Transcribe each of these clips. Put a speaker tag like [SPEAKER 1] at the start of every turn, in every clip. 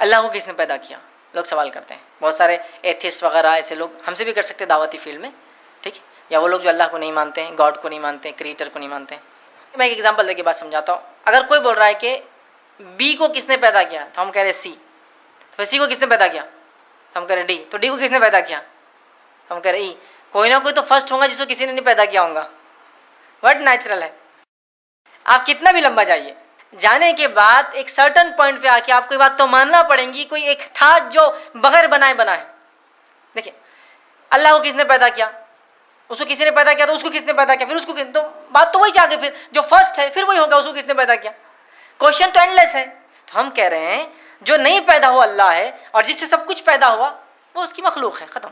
[SPEAKER 1] اللہ کو کس نے پیدا کیا؟ لوگ سوال کرتے ہیں، بہت سارے ایتھیسٹ وغیرہ ایسے لوگ ہم سے بھی کر سکتے دعوتی فیلڈ میں، ٹھیک ہے، یا وہ لوگ جو اللہ کو نہیں مانتے ہیں، گاڈ کو نہیں مانتے ہیں، کریٹر کو نہیں مانتے ہیں۔ میں ایک ایگزامپل دے کے بات سمجھاتا ہوں۔ اگر کوئی بول رہا ہے کہ بی کو کس نے پیدا کیا، تو ہم کہہ رہے سی، تو سی کو کس نے پیدا کیا، تو ہم کہہ رہے ڈی، تو ڈی کو کس نے پیدا کیا، تو ہم کہہ رہے ای۔ کوئی نہ کوئی تو فرسٹ ہوگا جس کو کسی نے نہیں پیدا کیا ہوگا، بٹ نیچرل ہے۔ آپ کتنا بھی لمبا جائیے، جانے کے بعد ایک سرٹن پوائنٹ پہ آ کے آپ کو یہ بات تو ماننا پڑے گی، کوئی ایک تھا جو بغیر بنائے بنا ہے۔ دیکھیں اللہ کو کس نے پیدا کیا، اس کو کسی نے پیدا کیا، تو اس کو کس نے پیدا کیا، پھر اس کو تو بات تو وہی جا کے پھر جو فرسٹ ہے پھر وہی ہوگا، اس کو کس نے پیدا کیا۔ کوشچن تو اینڈ لیس ہے۔ تو ہم کہہ رہے ہیں جو نہیں پیدا ہوا اللہ ہے، اور جس سے سب کچھ پیدا ہوا وہ اس کی مخلوق ہے، ختم۔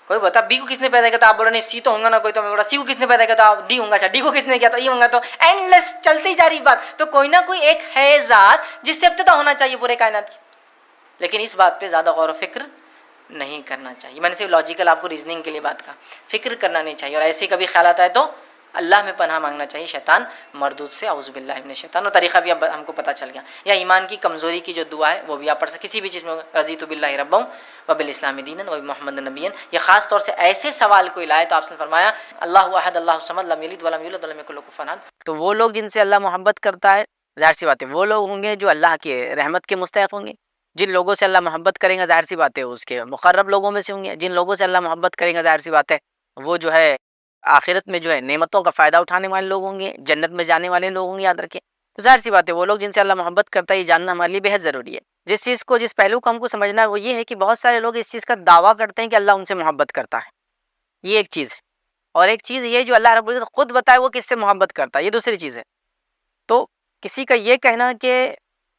[SPEAKER 1] کوئی بتا بی کو کس نے پیدا کیا، تو آپ بول رہے نہیں سی تو ہوگا نا کوئی، تو میں بول رہا سی کو کس نے پیدا کیا، تو آپ ڈی ہوں گا، اچھا ڈی کو کس نے کیا، تو ای ہوں گا، تو اینڈ لیس چلتی جا رہی بات۔ تو کوئی نہ کوئی ایک ہے ذات جس سے ابتدا ہونا چاہیے پورے کائنات کی، لیکن اس بات پہ زیادہ غور و فکر نہیں کرنا چاہیے۔ میں نے صرف لاجیکل آپ کو ریزننگ کے لیے بات کہا، فکر کرنا نہیں چاہیے، اور ایسے کبھی خیالات آئے تو اللہ میں پناہ مانگنا چاہیے شیطان مردود سے، اعوذ باللہ من الشیطان۔ اور طریقہ بھی اب ہم کو پتہ چل گیا، یا ایمان کی کمزوری کی جو دعا ہے وہ بھی آپ پڑھ سکتے کسی بھی چیز میں، رضیت باللہ ربا وبالاسلام دینا وبمحمد نبیا۔ یہ خاص طور سے ایسے سوال کوئی لائے تو آپ نے فرمایا اللہ احد اللہ صمد لم یلد ولم یولد ولم یکن له کفوا احد۔ تو وہ لوگ جن سے اللہ محبت کرتا ہے، ظاہر سی بات ہے وہ لوگ ہوں گے جو اللہ کے رحمت کے مستحق ہوں گے۔ جن لوگوں سے اللہ محبت کریں گا ظاہر سی بات ہے اس کے مقرب لوگوں میں سے ہوں گے۔ جن لوگوں سے اللہ محبت کریں گا ظاہر سی بات ہے وہ جو ہے آخرت میں جو ہے نعمتوں کا فائدہ اٹھانے والے لوگ ہوں گے، جنت میں جانے والے لوگ ہوں گے، یاد رکھیں۔ تو ظاہر سی بات ہے وہ لوگ جن سے اللہ محبت کرتا ہے، یہ جاننا ہمارے لیے بہت ضروری ہے۔ جس چیز کو، جس پہلو کو ہم کو سمجھنا ہے وہ یہ ہے کہ بہت سارے لوگ اس چیز کا دعویٰ کرتے ہیں کہ اللہ ان سے محبت کرتا ہے، یہ ایک چیز ہے، اور ایک چیز یہ جو اللہ رب العزت خود بتائے وہ کس سے محبت کرتا ہے، یہ دوسری چیز ہے۔ تو کسی کا یہ کہنا کہ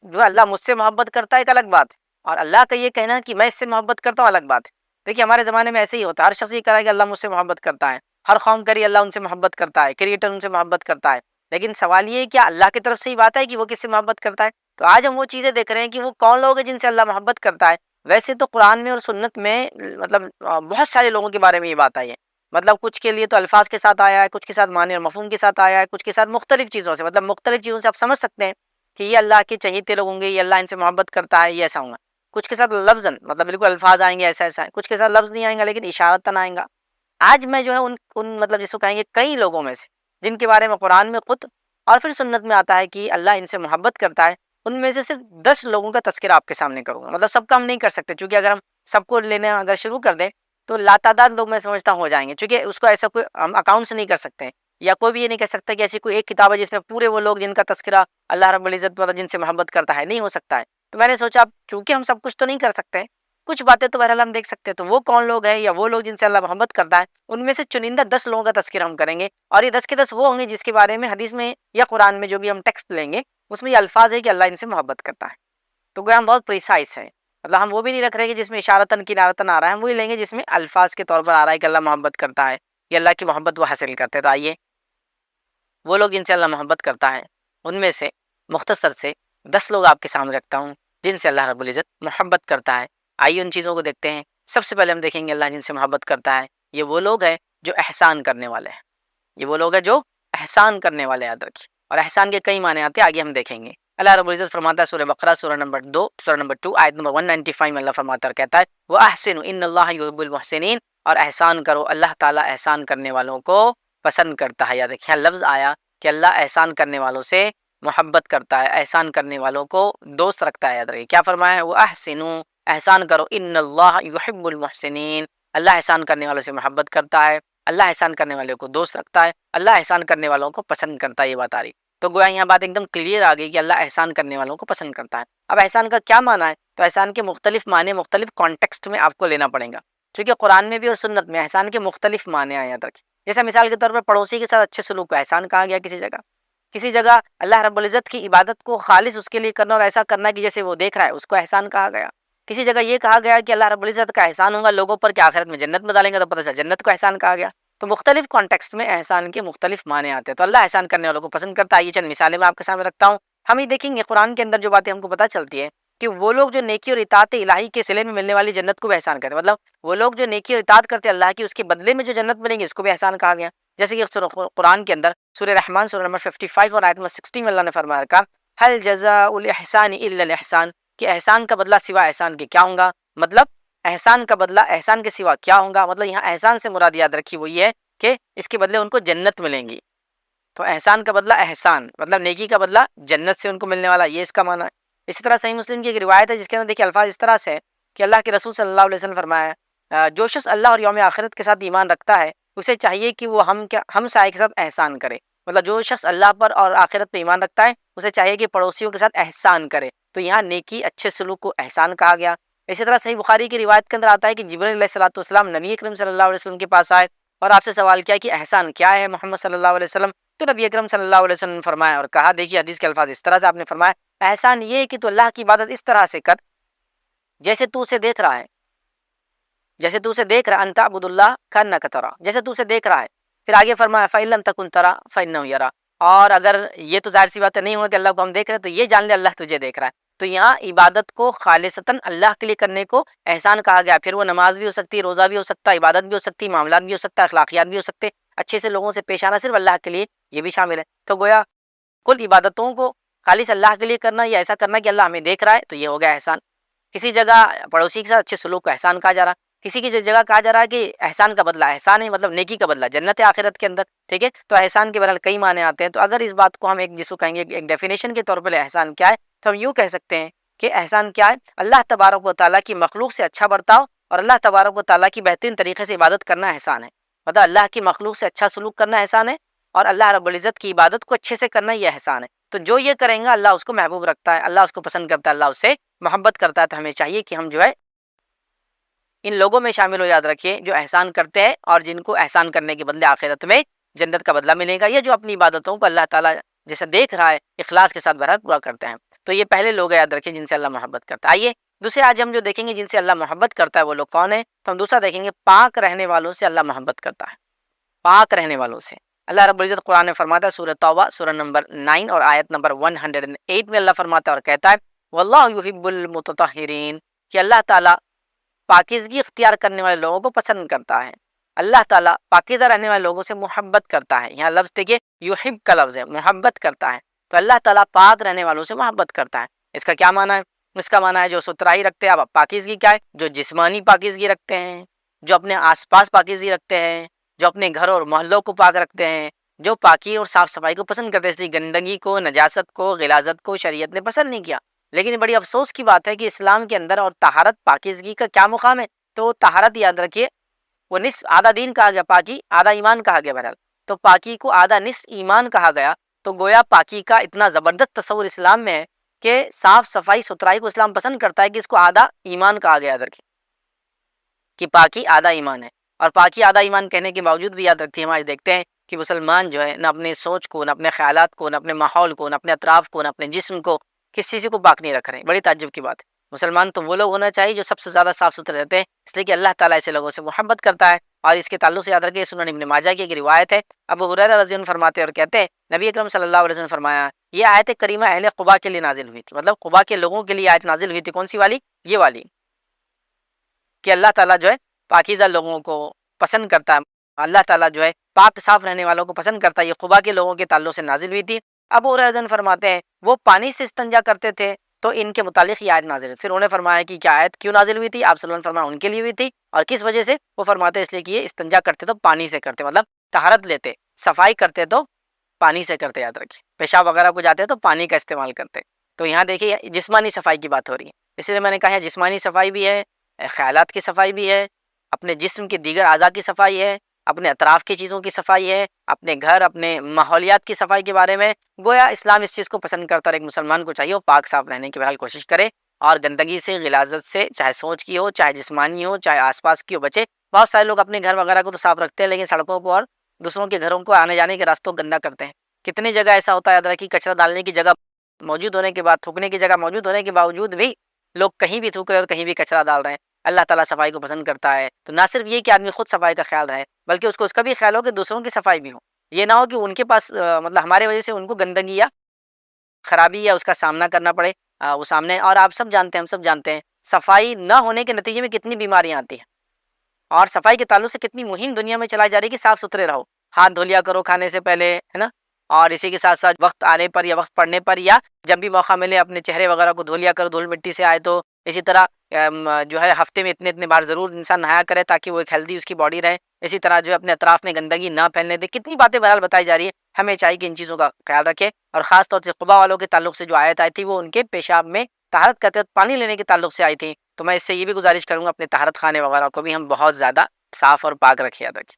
[SPEAKER 1] جو اللہ مجھ سے محبت کرتا ہے ایک الگ بات ہے، اور اللہ کا یہ کہنا کہ میں اس سے محبت کرتا ہوں الگ بات ہے۔ دیکھیے ہمارے زمانے میں ایسے ہی ہوتا ہے، ہر شخص یہ کہہ رہا ہے کہ اللہ مجھ سے محبت کرتا ہے، ہر قوم کری اللہ ان سے محبت کرتا ہے، کریٹر ان سے محبت کرتا ہے، لیکن سوال یہ ہے کیا اللہ کی طرف سے ہی بات ہے کہ وہ کس سے محبت کرتا ہے؟ تو آج ہم وہ چیزیں دیکھ رہے ہیں کہ وہ کون لوگ ہیں جن سے اللہ محبت کرتا ہے۔ ویسے تو قرآن میں اور سنت میں مطلب بہت سارے لوگوں کے بارے میں یہ بات آئی ہے، مطلب کچھ کے لیے تو الفاظ کے ساتھ آیا ہے، کچھ کے ساتھ معنی اور مفہوم کے ساتھ آیا ہے، کچھ کے ساتھ مختلف چیزوں سے، مطلب مختلف چیزوں سے آپ سمجھ سکتے ہیں کہ یہ اللہ کے چہیتے لوگ ہوں گے، یہ اللہ ان سے محبت کرتا ہے، یہ ایسا ہوں گا۔ کچھ کے ساتھ لفظاً مطلب بالکل الفاظ آئیں گے ایسا ایسا ہے، کچھ کے ساتھ لفظ نہیں آئیں گا لیکن اشارتاً آئیں گا۔ آج میں جو ہے ان مطلب جس کو کہیں گے کئی لوگوں میں سے جن کے بارے میں قرآن میں خود اور پھر سنت میں آتا ہے کہ اللہ ان سے محبت کرتا ہے، ان میں سے صرف 10 لوگوں کا تذکرہ آپ کے سامنے کروں گا۔ مطلب سب کا ہم نہیں کر سکتے، چونکہ اگر ہم سب کو لینا اگر شروع کر دیں تو لاتعداد لوگ میں سمجھتا ہوں ہو جائیں گے، چونکہ اس کو ایسا کوئی ہم اکاؤنٹس نہیں کر سکتے، یا کوئی بھی یہ نہیں کہہ سکتا کہ ایسی کوئی ایک کتاب ہے جس میں پورے وہ لوگ جن کا تذکرہ اللہ رب العزت والا جن سے محبت کرتا ہے، نہیں ہو سکتا ہے۔ تو میں نے سوچا چونکہ ہم سب کچھ تو نہیں کر سکتے، کچھ باتیں تو بہرحال ہم دیکھ سکتے ہیں، تو وہ کون لوگ ہیں یا وہ لوگ جن سے اللہ محبت کرتا ہے، ان میں سے چنندہ 10 لوگوں کا تذکرہ ہم کریں گے، اور یہ 10 کے 10 وہ ہوں گے جس کے بارے میں حدیث میں یا قرآن میں جو بھی ہم ٹیکسٹ لیں گے اس میں یہ الفاظ ہے کہ اللہ ان سے محبت کرتا ہے۔ تو گویا ہم بہت پریسائز ہیں، مطلب ہم وہ بھی نہیں رکھ رہے کہ جس میں اشارتاً کنارتاً آ رہا ہے، ہم وہی لیں گے جس میں الفاظ کے طور پر آ رہا ہے کہ اللہ محبت کرتا ہے، یا اللہ کی محبت وہ حاصل کرتے ہیں۔ تو آئیے وہ لوگ جن سے اللہ محبت کرتا ہے ان میں سے مختصر سے 10 لوگ آپ کے سامنے رکھتا ہوں جن سے اللہ رب العزت محبت کرتا ہے۔ آئیے ان چیزوں کو دیکھتے ہیں۔ سب سے پہلے ہم دیکھیں گے اللہ جن سے محبت کرتا ہے، یہ وہ لوگ ہیں جو احسان کرنے والے ہیں، یہ وہ لوگ ہیں جو احسان کرنے والے، یاد رکھیے۔ اور احسان کے کئی معنی آتے ہیں، آگے ہم دیکھیں گے۔ اللہ رب العزت فرماتا ہے سورہ بقرہ سورہ نمبر 2 آیت نمبر 195 میں اللہ فرماتا ہے، کہتا ہے وَأَحْسِنُوا إِنَّ اللَّهَ يُحِبُّ الْمُحْسِنِينَ، اور احسان کرو، اللہ تعالیٰ احسان کرنے والوں کو پسند کرتا ہے۔ یاد رکھیے لفظ آیا کہ اللہ احسان کرنے والوں سے محبت کرتا ہے، احسان کرنے والوں کو دوست رکھتا ہے۔ یاد رکھیے کیا فرمایا ہے، وَأَحْسِنُوا، احسان کرو، إِنَّ اللَّهَ يُحِبُّ الْمُحْسِنِينَ، اللہ احسان کرنے والوں سے محبت کرتا ہے، اللہ احسان کرنے والوں کو دوست رکھتا ہے، اللہ احسان کرنے والوں کو پسند کرتا ہے۔ یہ بات آ رہی تو گویا یہاں بات ایک دم کلیئر آ گئی کہ اللہ احسان کرنے والوں کو پسند کرتا ہے۔ اب احسان کا کیا معنی ہے؟ تو احسان کے مختلف معنی مختلف کانٹیکسٹ میں آپ کو لینا پڑے گا، کیونکہ قرآن میں بھی اور سنت میں احسان کے مختلف معنی آئے ہیں۔ جیسے مثال کے طور پر پڑوسی کے ساتھ اچھے سلوک کو احسان کہا گیا، کسی جگہ اللہ رب العزت کی عبادت کو خالص اس کے لیے کرنا اور ایسا کرنا کہ جیسے وہ دیکھ رہا ہے، اس کو احسان کہا گیا۔ کسی جگہ یہ کہا گیا کہ اللہ رب العزت کا احسان ہوگا لوگوں پر کہ آخرت میں جنت میں ڈالیں گے، تو پتہ چلا جنت کو احسان کہا گیا۔ تو مختلف کانٹیکسٹ میں احسان کے مختلف معنی آتے ہیں، تو اللہ احسان کرنے والوں کو پسند کرتا ہے۔ یہ چند مثالیں میں آپ کے سامنے رکھتا ہوں، ہم یہ دیکھیں گے قرآن کے اندر جو باتیں ہم کو پتہ چلتی ہے کہ وہ لوگ جو نیکی اور اطاعت الہی کے صلے میں ملنے والی جنت کو بھی احسان کرتے ہیں، مطلب وہ لوگ جو نیکی اور اطاعت کرتے ہیں اللہ کی، اس کے بدلے میں جو جنت ملیں گے اس کو بھی احسان کہا گیا۔ جیسے کہ قرآن کے اندر سورہ رحمان سورہ نمبر 55 اور آیت نمبر 60 میں اللہ نے فرمایا رکھا هل جزاء الاحسان الا الاحسان،
[SPEAKER 2] کہ احسان کا بدلہ سوا احسان کے کیا ہوں گا، مطلب احسان کا بدلہ احسان کے سوا کیا ہوں گا، مطلب یہاں احسان سے مراد یاد رکھی وہ یہ ہے کہ اس کے بدلے ان کو جنت ملیں گی. تو احسان کا بدلہ احسان مطلب نیکی کا بدلہ جنت سے ان کو ملنے والا، یہ اس کا معنی ہے. اسی طرح صحیح مسلم کی ایک روایت ہے جس کے اندر دیکھیے الفاظ اس طرح سے ہے کہ اللہ کے رسول صلی اللہ علیہ وسلم فرمایا جو شخص اللہ اور یوم آخرت کے ساتھ ایمان رکھتا ہے اسے چاہیے کہ وہ ہم سائے کے ساتھ احسان کرے. مطلب جو شخص اللہ پر اور آخرت پہ ایمان رکھتا ہے اسے چاہیے کہ پڑوسیوں کے ساتھ احسان کرے. تو یہاں نیکی اچھے سلوک کو احسان کہا گیا. اسی طرح صحیح بخاری کی روایت کے اندر آتا ہے کہ جبرائیل علیہ الصلوۃ والسلام نبی اکرم صلی اللہ علیہ وسلم کے پاس آئے اور آپ سے سوال کیا کہ احسان کیا ہے محمد صلی اللہ علیہ وسلم. تو نبی اکرم صلی اللہ علیہ وسلم نے فرمایا اور کہا، دیکھیے حدیث کے الفاظ اس طرح سے آپ نے فرمایا احسان یہ ہے کہ تو اللہ کی عبادت اس طرح سے کر جیسے تو اسے دیکھ رہا ہے، جیسے تو اسے دیکھ رہا ہے، انت عبد اللہ کانک ترا، جیسے تو اسے دیکھ رہا ہے. پھر آگے فرمایا فإن لم تکن ترا فإنہ یرا، اور اگر یہ تو ظاہر سی بات نہیں ہو کہ اللہ کو ہم دیکھ رہے ہیں تو یہ جان لے اللہ تجھے دیکھ رہا ہے. تو یہاں عبادت کو خالصتاً اللہ کے لیے کرنے کو احسان کہا گیا. پھر وہ نماز بھی ہو سکتی، روزہ بھی ہو سکتا، عبادت بھی ہو سکتی، معاملات بھی ہو سکتا، اخلاقیات بھی ہو سکتے، اچھے سے لوگوں سے پیش آنا صرف اللہ کے لیے، یہ بھی شامل ہے. تو گویا کل عبادتوں کو خالص اللہ کے لیے کرنا یا ایسا کرنا کہ اللہ ہمیں دیکھ رہا ہے تو یہ ہو گیا احسان. کسی جگہ پڑوسی کے ساتھ اچھے سلوک کو احسان کہا جا رہا، کسی کی جگہ کہا جا رہا ہے کہ احسان کا بدلہ احسان ہے، مطلب نیکی کا بدلہ جنت ہے آخرت کے اندر. ٹھیک ہے، تو احسان کے بہرحال کئی معنی آتے ہیں. تو اگر اس بات کو ہم ایک جس کو کہیں گے ایک ڈیفینیشن کے طور پر احسان کیا ہے تو ہم یوں کہہ سکتے ہیں کہ احسان کیا ہے، اللہ تبارک و تعالیٰ کی مخلوق سے اچھا برتاؤ اور اللہ تبارک و تعالیٰ کی بہترین طریقے سے عبادت کرنا احسان ہے. مطلب اللہ کی مخلوق سے اچھا سلوک کرنا احسان ہے اور اللہ رب العزت کی عبادت کو اچھے سے کرنا یہ احسان ہے. تو جو یہ کریں گا اللہ اس کو محبوب رکھتا ہے، اللہ اس کو پسند کرتا ہے، اللہ اس سے محبت کرتا ہے. تو ہمیں چاہیے کہ ہم جو ہے ان لوگوں میں شامل ہو، یاد رکھیے جو احسان کرتے ہیں اور جن کو احسان کرنے کے بدلے آخرت میں جنت کا بدلہ ملے گا، یہ جو اپنی عبادتوں کو اللہ تعالیٰ جیسے دیکھ رہا ہے اخلاص کے ساتھ بہرحال پورا کرتے ہیں. تو یہ پہلے لوگ یاد رکھیں جن سے اللہ محبت کرتا ہے. آئیے دوسرے آج ہم جو دیکھیں گے جن سے اللہ محبت کرتا ہے وہ لوگ کون ہیں، تو ہم دوسرا دیکھیں گے پاک رہنے والوں سے اللہ محبت کرتا ہے. پاک رہنے والوں سے اللہ رب العزت قرآن میں فرماتا ہے سورہ توبہ سورہ نمبر 9 اور آیت نمبر 108 میں اللہ فرماتا ہے اور کہتا ہے واللہ یحب المتطہرین، کہ اللہ تعالیٰ پاکیزگی اختیار کرنے والے لوگوں کو پسند کرتا ہے. اللہ تعالیٰ پاکیزہ رہنے والے لوگوں سے محبت کرتا ہے. یہاں لفظ دیکھیے یحب کا لفظ ہے، محبت کرتا ہے. تو اللہ تعالیٰ پاک رہنے والوں سے محبت کرتا ہے. اس کا کیا معنی ہے؟ اس کا معنی ہے جو ستھرائی رکھتے ہیں. اب پاکیزگی کیا ہے؟ جو جسمانی پاکیزگی رکھتے ہیں، جو اپنے آس پاس پاکیزگی رکھتے ہیں، جو اپنے گھر اور محلوں کو پاک رکھتے ہیں، جو پاکی اور صاف صفائی کو پسند کرتے ہیں. اس لیے گندگی کو، نجاست کو، غلاظت کو شریعت نے پسند نہیں کیا. لیکن بڑی افسوس کی بات ہے کہ اسلام کے اندر اور طہارت پاکیزگی کا کیا مقام ہے؟ تو طہارت یاد رکھیے وہ نصف آدھا دین کہا گیا، پاکی آدھا ایمان کہا گیا. بہرحال تو پاکی کو آدھا نصف ایمان کہا گیا. تو گویا پاکی کا اتنا زبردست تصور اسلام میں ہے کہ صاف صفائی ستھرائی کو اسلام پسند کرتا ہے کہ اس کو آدھا ایمان کہا گیا. یاد رکھیے کہ پاکی آدھا ایمان ہے. اور پاکی آدھا ایمان کہنے کے باوجود بھی یاد رکھتے ہیں ہم آج دیکھتے ہیں کہ مسلمان جو ہے نہ اپنے سوچ کو، نہ اپنے خیالات کو، نہ اپنے ماحول کو، نہ اپنے اطراف کو، نہ اپنے جسم کو، کسی چیز کو پاک نہیں رکھ رہے ہیں. بڑی تعجب کی بات ہے. مسلمان تو وہ لوگ ہونا چاہیے جو سب سے زیادہ صاف ستھرے رہتے ہیں، اس لیے کہ اللہ تعالیٰ ایسے لوگوں سے محبت کرتا ہے. اور اس کے تعلق سے یاد رکھیے سنن ابن ماجہ کی ایک روایت ہے، ابو ہریرہ رضی اللہ عنہ فرماتے ہیں اور کہتے ہیں نبی اکرم صلی اللہ علیہ وسلم نے فرمایا یہ آیت کریمہ اہل قباء کے لیے نازل ہوئی تھی. مطلب قباء کے لوگوں کے لیے آیت نازل ہوئی تھی. کون سی والی؟ یہ والی کہ اللہ تعالیٰ جو ہے پاکیزہ لوگوں کو پسند کرتا ہے، اللہ تعالیٰ جو ہے پاک صاف رہنے والوں کو پسند کرتا ہے. یہ قباء کے لوگوں کے تعلق سے نازل ہوئی تھی. ابو ہریرہ رضی اللہ عنہ فرماتے ہیں وہ پانی سے استنجا کرتے تھے تو ان کے متعلق یہ آیت نازل ہوئی. پھر انہوں نے فرمایا کہ کیا آیت کیوں نازل ہوئی تھی؟ آپ صلی اللہ علیہ وسلم فرمایا ان کے لیے ہوئی تھی اور کس وجہ سے؟ وہ فرماتے اس لیے کہ یہ استنجا کرتے تو پانی سے کرتے، مطلب طہارت لیتے، صفائی کرتے تو پانی سے کرتے. یاد رکھیے پیشاب وغیرہ کو جاتے تو پانی کا استعمال کرتے. تو یہاں دیکھیے جسمانی صفائی کی بات ہو رہی ہے، اس لیے میں نے کہا جسمانی صفائی بھی ہے، خیالات کی صفائی بھی ہے، اپنے جسم کے دیگر اعضاء کی صفائی ہے، اپنے اطراف کی چیزوں کی صفائی ہے، اپنے گھر، اپنے ماحولیات کی صفائی کے بارے میں. گویا اسلام اس چیز کو پسند کرتا ہے. ایک مسلمان کو چاہیے وہ پاک صاف رہنے کی بہرحال کوشش کرے اور گندگی سے، غلاظت سے، چاہے سوچ کی ہو، چاہے جسمانی ہو، چاہے آس پاس کی ہو، بچے. بہت سارے لوگ اپنے گھر وغیرہ کو تو صاف رکھتے ہیں لیکن سڑکوں کو اور دوسروں کے گھروں کو آنے جانے کے راستوں کو گندا کرتے ہیں. کتنی جگہ ایسا ہوتا ہے یاد رکھیے کچرا ڈالنے کی جگہ موجود ہونے کے بعد، تھوکنے کی جگہ موجود ہونے کے باوجود بھی لوگ کہیں بھی تھوک رہے اور کہیں بھی کچرا ڈال رہے ہیں. اللہ تعالیٰ صفائی کو پسند کرتا ہے. تو نہ صرف یہ کہ آدمی خود صفائی کا خیال رہے بلکہ اس کو اس کا بھی خیال ہو کہ دوسروں کی صفائی بھی ہو. یہ نہ ہو کہ ان کے پاس مطلب ہمارے وجہ سے ان کو گندگی یا خرابی یا اس کا سامنا کرنا پڑے وہ سامنے. اور آپ سب جانتے ہیں، ہم سب جانتے ہیں صفائی نہ ہونے کے نتیجے میں کتنی بیماریاں آتی ہیں اور صفائی کے تعلق سے کتنی مہم دنیا میں چلائی جا رہی ہے کہ صاف ستھرے رہو، ہاتھ دھو لیا کرو کھانے سے پہلے، ہے نا، اور اسی کے ساتھ ساتھ وقت آنے پر یا وقت پڑنے پر یا جب بھی موقع ملے اپنے چہرے وغیرہ کو دھو لیا کرو، دھول مٹی سے آئے تو اسی طرح جو ہے ہفتے میں اتنے بار ضرور انسان نہایا کرے تاکہ وہ ایک ہیلدی اس کی باڈی رہے۔ اسی طرح جو ہے اپنے اطراف میں گندگی نہ پھیلنے دے۔ کتنی باتیں بہرحال بتائی جا رہی ہے، ہمیں چاہیے کہ ان چیزوں کا خیال رکھے۔ اور خاص طور سے قبا والوں کے تعلق سے جو آیت آئی تھی وہ ان کے پیشاب میں طہارت کرتے وقت پانی لینے کے تعلق سے آئی تھی، تو میں اس سے یہ بھی گزارش کروں گا اپنے طہارت خانے وغیرہ کو بھی ہم بہت زیادہ صاف اور پاک رکھے، یاد رکھیں،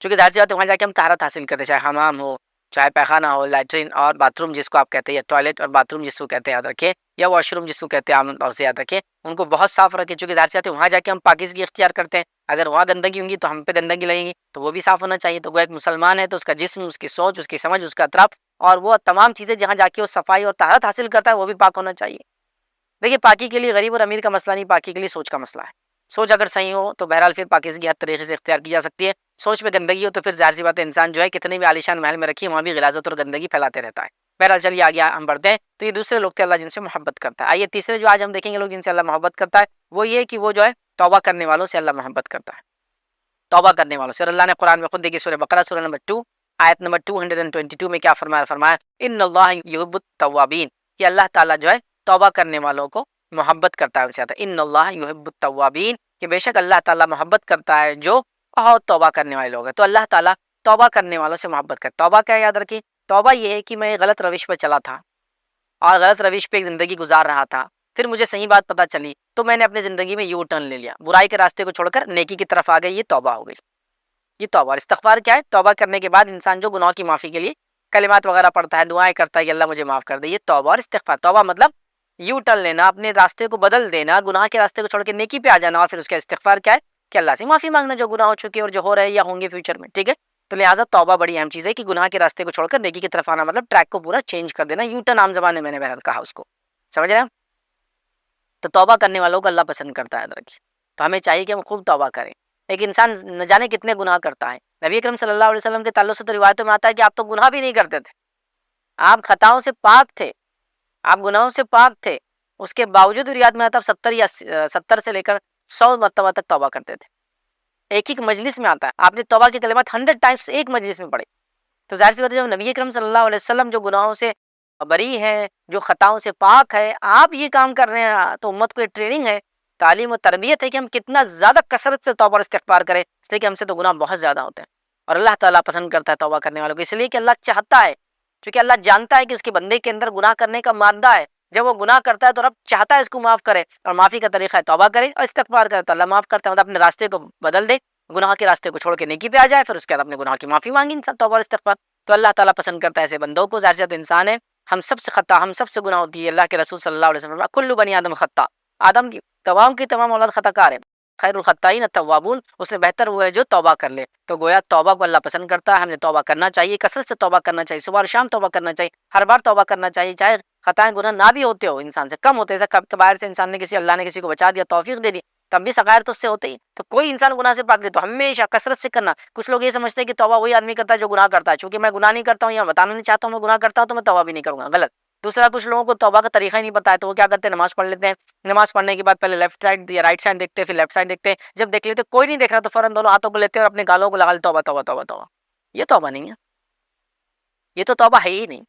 [SPEAKER 2] چونکہ ظاہر سی بات ہے وہاں جا کے ہم طہارت حاصل کرتے ہیں، چاہے حمام ہو، چاہے پیخانہ ہو، لیٹرین اور باتھ روم جس کو آپ کہتے ہیں، یا ٹوائلٹ اور باتھ روم جس کو کہتے ہیں یاد رکھیں، یا واش روم جس کو کہتے ہیں عام طور سے یاد رکھیں، ان کو بہت صاف رکھیں، چونکہ ظاہر سی بات ہے وہاں جا کے ہم پاکیزگی اختیار کرتے ہیں، اگر وہاں گندگی ہوں گی تو ہم پہ گندگی لگیں گی، تو وہ بھی صاف ہونا چاہیے۔ تو وہ ایک مسلمان ہے تو اس کا جسم، اس کی سوچ، اس کی سمجھ، اس کا اطراف اور وہ تمام چیزیں جہاں جا کے وہ صفائی اور طہارت حاصل کرتا ہے وہ بھی پاک ہونا چاہیے۔ دیکھیے پاکی کے لیے غریب اور امیر کا مسئلہ نہیں، پاکی کے لیے سوچ کا مسئلہ ہے۔ سوچ اگر صحیح ہو تو بہرحال پھر پاکیزگی ہر طریقے سے اختیار کی جا سکتی ہے۔ سوچ میں گندگی ہو تو پھر ظاہر سی بات ہے انسان جو ہے کتنے بھی عالیشان محل میں رکھیے وہاں بھی غلاظت اور گندگی پھیلاتے رہتا ہے۔ بہرحال چلیے آگے ہم بڑھتے ہیں۔ تو یہ دوسرے لوگ تھے اللہ جن سے محبت کرتا ہے۔ آئیے تیسرے جو آج ہم دیکھیں گے لوگ جن سے اللہ محبت کرتا ہے وہ یہ کہ وہ جو ہے توبہ کرنے والوں سے اللہ محبت کرتا ہے، توبہ کرنے والوں سے۔ اور اللہ نے قرآن میں خود دیکھیے سورہ بقرہ سورہ نمبر 2 آیت نمبر 222 میں کیا فرمایا ان اللہ یحب التوابین، کہ اللہ تعالیٰ جو ہے توبہ کرنے والوں کو محبت کرتا ہے، ان سے آتا ہے ان اللہ یحب التوابین، کہ بے شک اللہ تعالیٰ محبت کرتا ہے جو بہت توبہ کرنے والے لوگ ہیں۔ تو اللہ تعالیٰ توبہ کرنے والوں سے محبت کرتا ہے۔ توبہ کیا ہے یاد رکھیے، توبہ یہ ہے کہ میں غلط روش پہ چلا تھا اور غلط روش پہ ایک زندگی گزار رہا تھا، پھر مجھے صحیح بات پتہ چلی تو میں نے اپنی زندگی میں یو ٹرن لے لیا، برائی کے راستے کو چھوڑ کر نیکی کی طرف آ گئی، یہ توبہ ہو گئی۔ یہ توبہ اور استغفار کیا ہے؟ توبہ کرنے کے بعد انسان جو گناہوں کی معافی کے لیے کلمات وغیرہ پڑھتا ہے، دعائیں کرتا ہے کہ اللہ مجھے معاف کر دے، یہ توبہ اور استغفار۔ توبہ مطلب یو ٹرن لینا، اپنے راستے کو بدل دینا، گناہ کے راستے کو چھوڑ کے نیکی پہ آ جانا، اور پھر اس کا استغفار کیا ہے کہ اللہ سے معافی مانگنا جو گناہ ہو چکے اور جو ہو رہے یا ہوں گے فیوچر میں، ٹھیک ہے۔ تو لہٰذا توبہ بڑی اہم چیز ہے کہ گناہ کے راستے کو چھوڑ کر نیکی کی طرف آنا، مطلب ٹریک کو پورا چینج کر دینا، یو ٹرن عام زبان میں نے بہرحال کہا اس کو، سمجھ رہے ہیں؟ تو توبہ کرنے والوں کو اللہ پسند کرتا ہے، یاد رکھیے۔ تو ہمیں چاہیے کہ ہم خوب توبہ کریں۔ ایک انسان نہ جانے کتنے گناہ کرتا ہے، نبی اکرم صلی اللہ علیہ وسلم کے تعلق سے تو روایتوں میں آتا ہے کہ آپ تو گناہ بھی نہیں کرتے تھے، آپ خطاؤں سے پاک تھے، آپ گناہوں سے پاک تھے، اس کے باوجود روایت میں آتا ہے 70 سے لے کر 100 مرتبہ تک توبہ کرتے تھے۔ ایک ایک مجلس میں آتا ہے، آپ نے توبہ کے کلمات 100 ٹائمز ایک مجلس میں پڑھے۔ تو ظاہر سی بات ہے جب نبی اکرم صلی اللہ علیہ وسلم جو گناہوں سے بری ہے، جو خطاؤں سے پاک ہے، آپ یہ کام کر رہے ہیں، تو امت کو یہ ٹریننگ ہے، تعلیم و تربیت ہے کہ ہم کتنا زیادہ کثرت سے توبہ اور استغفار کریں، اس لیے کہ ہم سے تو گناہ بہت زیادہ ہوتے ہیں، اور اللہ تعالیٰ پسند کرتا ہے توبہ کرنے والوں کو، اس لیے کہ اللہ چاہتا ہے، کیونکہ اللہ جانتا ہے کہ اس کے بندے کے اندر گناہ کرنے کا مادہ ہے، جب وہ گناہ کرتا ہے تو رب چاہتا ہے اس کو معاف کرے، اور معافی کا طریقہ ہے توبہ کرے اور استغفار کرے، تو اللہ معاف کرتا ہے، مطلب اپنے راستے کو بدل دے، گناہ کے راستے کو چھوڑ کے نیکی پہ آ جائے، پھر اس کے بعد اپنے گناہ کی معافی مانگی انسان، توبہ اور استغفار۔ تو اللہ تعالیٰ پسند کرتا ہے ایسے بندوں کو، ظاہر سی بات انسان ہے، ہم سب سے خطا، ہم سب سے گناہ ہوتی ہے، اللہ کے رسول صلی اللہ علیہ وسلم کل بنی آدم خطا، آدم کی تمام اولاد خطا کار ہے، خیر الخطائین التوابون، اس سے بہتر وہ ہے جو توبہ کر لے۔ تو گویا توبہ کو اللہ پسند کرتا ہے، ہم نے توبہ کرنا چاہیے، کثرت سے توبہ کرنا چاہیے، صبح اور شام توبہ کرنا چاہیے، ہر بار توبہ کرنا چاہیے، چاہے خطائیں گناہ نہ بھی ہوتے ہو، انسان سے کم ہوتے ہیں، جیسے کبائر سے انسان نے اللہ نے کسی کو بچا دیا، توفیق دے دی، تب بھی صغائر تو اس سے ہوتے ہی، تو کوئی انسان گناہ سے پاک نہیں، تو ہمیشہ کثرت سے کرنا۔ کچھ لوگ یہ سمجھتے ہیں کہ توبہ وہی آدمی کرتا ہے جو گناہ کرتا ہے، چونکہ میں گناہ نہیں کرتا ہوں یا بتانا نہیں چاہتا ہوں میں گناہ کرتا ہوں تو میں توبہ بھی نہیں کروں گا، غلط۔ دوسرا کچھ لوگوں کو توبہ کا طریقہ ہی نہیں پتا ہے، تو وہ کیا کرتے ہیں، نماز پڑھ لیتے ہیں، نماز پڑھنے کے بعد پہلے لیفٹ سائڈ یا رائٹ سائڈ دیکھتے ہیں، پھر لیفٹ سائڈ دیکھتے ہیں، جب دیکھ لیتے کوئی نہیں دیکھ رہا تو فوراً دونوں ہاتھوں کو لیتے ہیں اور اپنے گالوں کو لگا لیتے، توبہ توبہ توبہ توبہ۔ یہ توبہ نہیں ہے، یہ تو توبہ ہے ہی نہیں،